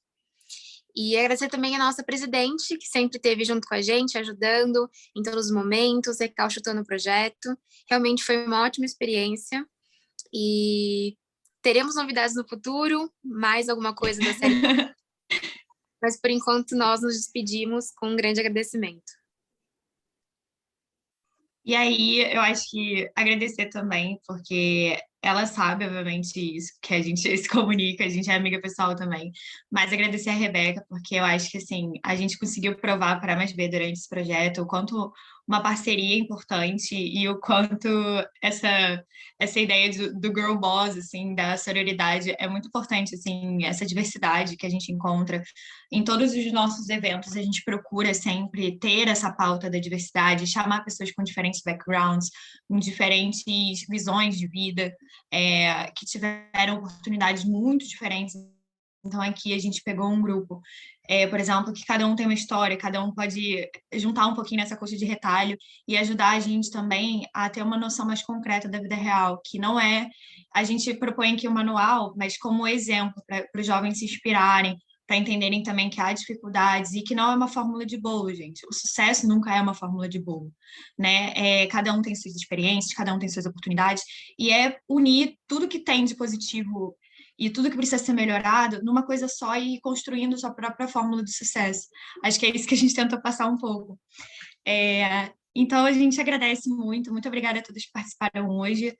E agradecer também a nossa presidente, que sempre esteve junto com a gente, ajudando em todos os momentos, recalchutando o projeto. Realmente foi uma ótima experiência. E teremos novidades no futuro, mais alguma coisa da série Mas, por enquanto, nós nos despedimos com um grande agradecimento. E aí, eu acho que agradecer também, porque ela sabe, obviamente, isso, que a gente se comunica, a gente é amiga pessoal também. Mas agradecer a Rebeca, porque eu acho que, assim, a gente conseguiu provar para a Mais B durante esse projeto o quanto uma parceria é importante e o quanto essa ideia do girl boss, assim, da sororidade é muito importante, assim, essa diversidade que a gente encontra em todos os nossos eventos. A gente procura sempre ter essa pauta da diversidade, chamar pessoas com diferentes backgrounds, com diferentes visões de vida, que tiveram oportunidades muito diferentes. Então, aqui a gente pegou um grupo, por exemplo, que cada um tem uma história, cada um pode juntar um pouquinho nessa coxa de retalho e ajudar a gente também a ter uma noção mais concreta da vida real, que não é... A gente propõe aqui o manual, mas como exemplo, para os jovens se inspirarem, para entenderem também que há dificuldades e que não é uma fórmula de bolo, gente. O sucesso nunca é uma fórmula de bolo, né? Cada um tem suas experiências, cada um tem suas oportunidades, e é unir tudo que tem de positivo e tudo que precisa ser melhorado numa coisa só e ir construindo sua própria fórmula de sucesso. Acho que é isso que a gente tenta passar um pouco. Então, a gente agradece muito. Muito obrigada a todos que participaram hoje.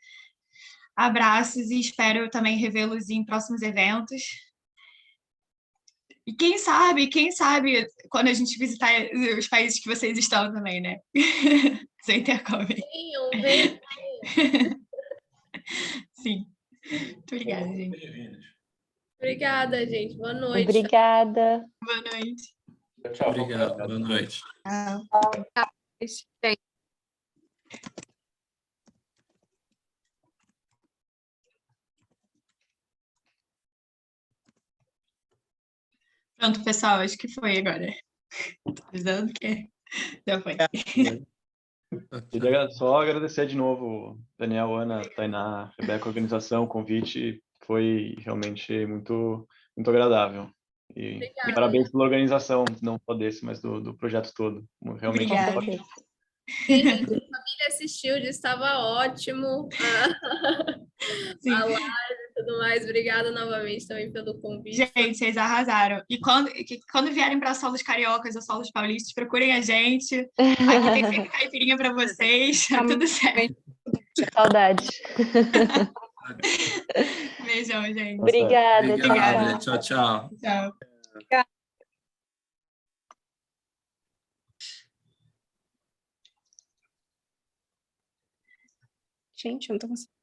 Abraços e espero também revê-los em próximos eventos. E quem sabe, quando a gente visitar os países que vocês estão também, né? Sem intercâmbio. Venham, venham. Sim. Muito obrigada, gente. Obrigada, gente. Boa noite. Obrigada. Boa noite. Tchau. Obrigado, boa noite. Tchau. Pronto, pessoal, acho que foi agora. Tô avisando que já foi. Queria só agradecer de novo, Daniel, Ana, Tainá, Rebeca, a organização, o convite. Foi realmente muito, muito agradável. E parabéns pela organização, não só desse, mas do projeto todo. Realmente Obrigada. Com certeza. Sim, a família assistiu, estava ótimo. Sim. A live e tudo mais. Obrigada novamente também pelo convite. Gente, vocês arrasaram. E quando vierem para solos cariocas ou solos paulistas, procurem a gente. Aqui tem sempre caipirinha para vocês. Tá tudo certo. Saudades. Beijão, gente. Obrigada. Obrigado, Tchau, tchau. tchau. Tchau. Gente, eu não tô conseguindo.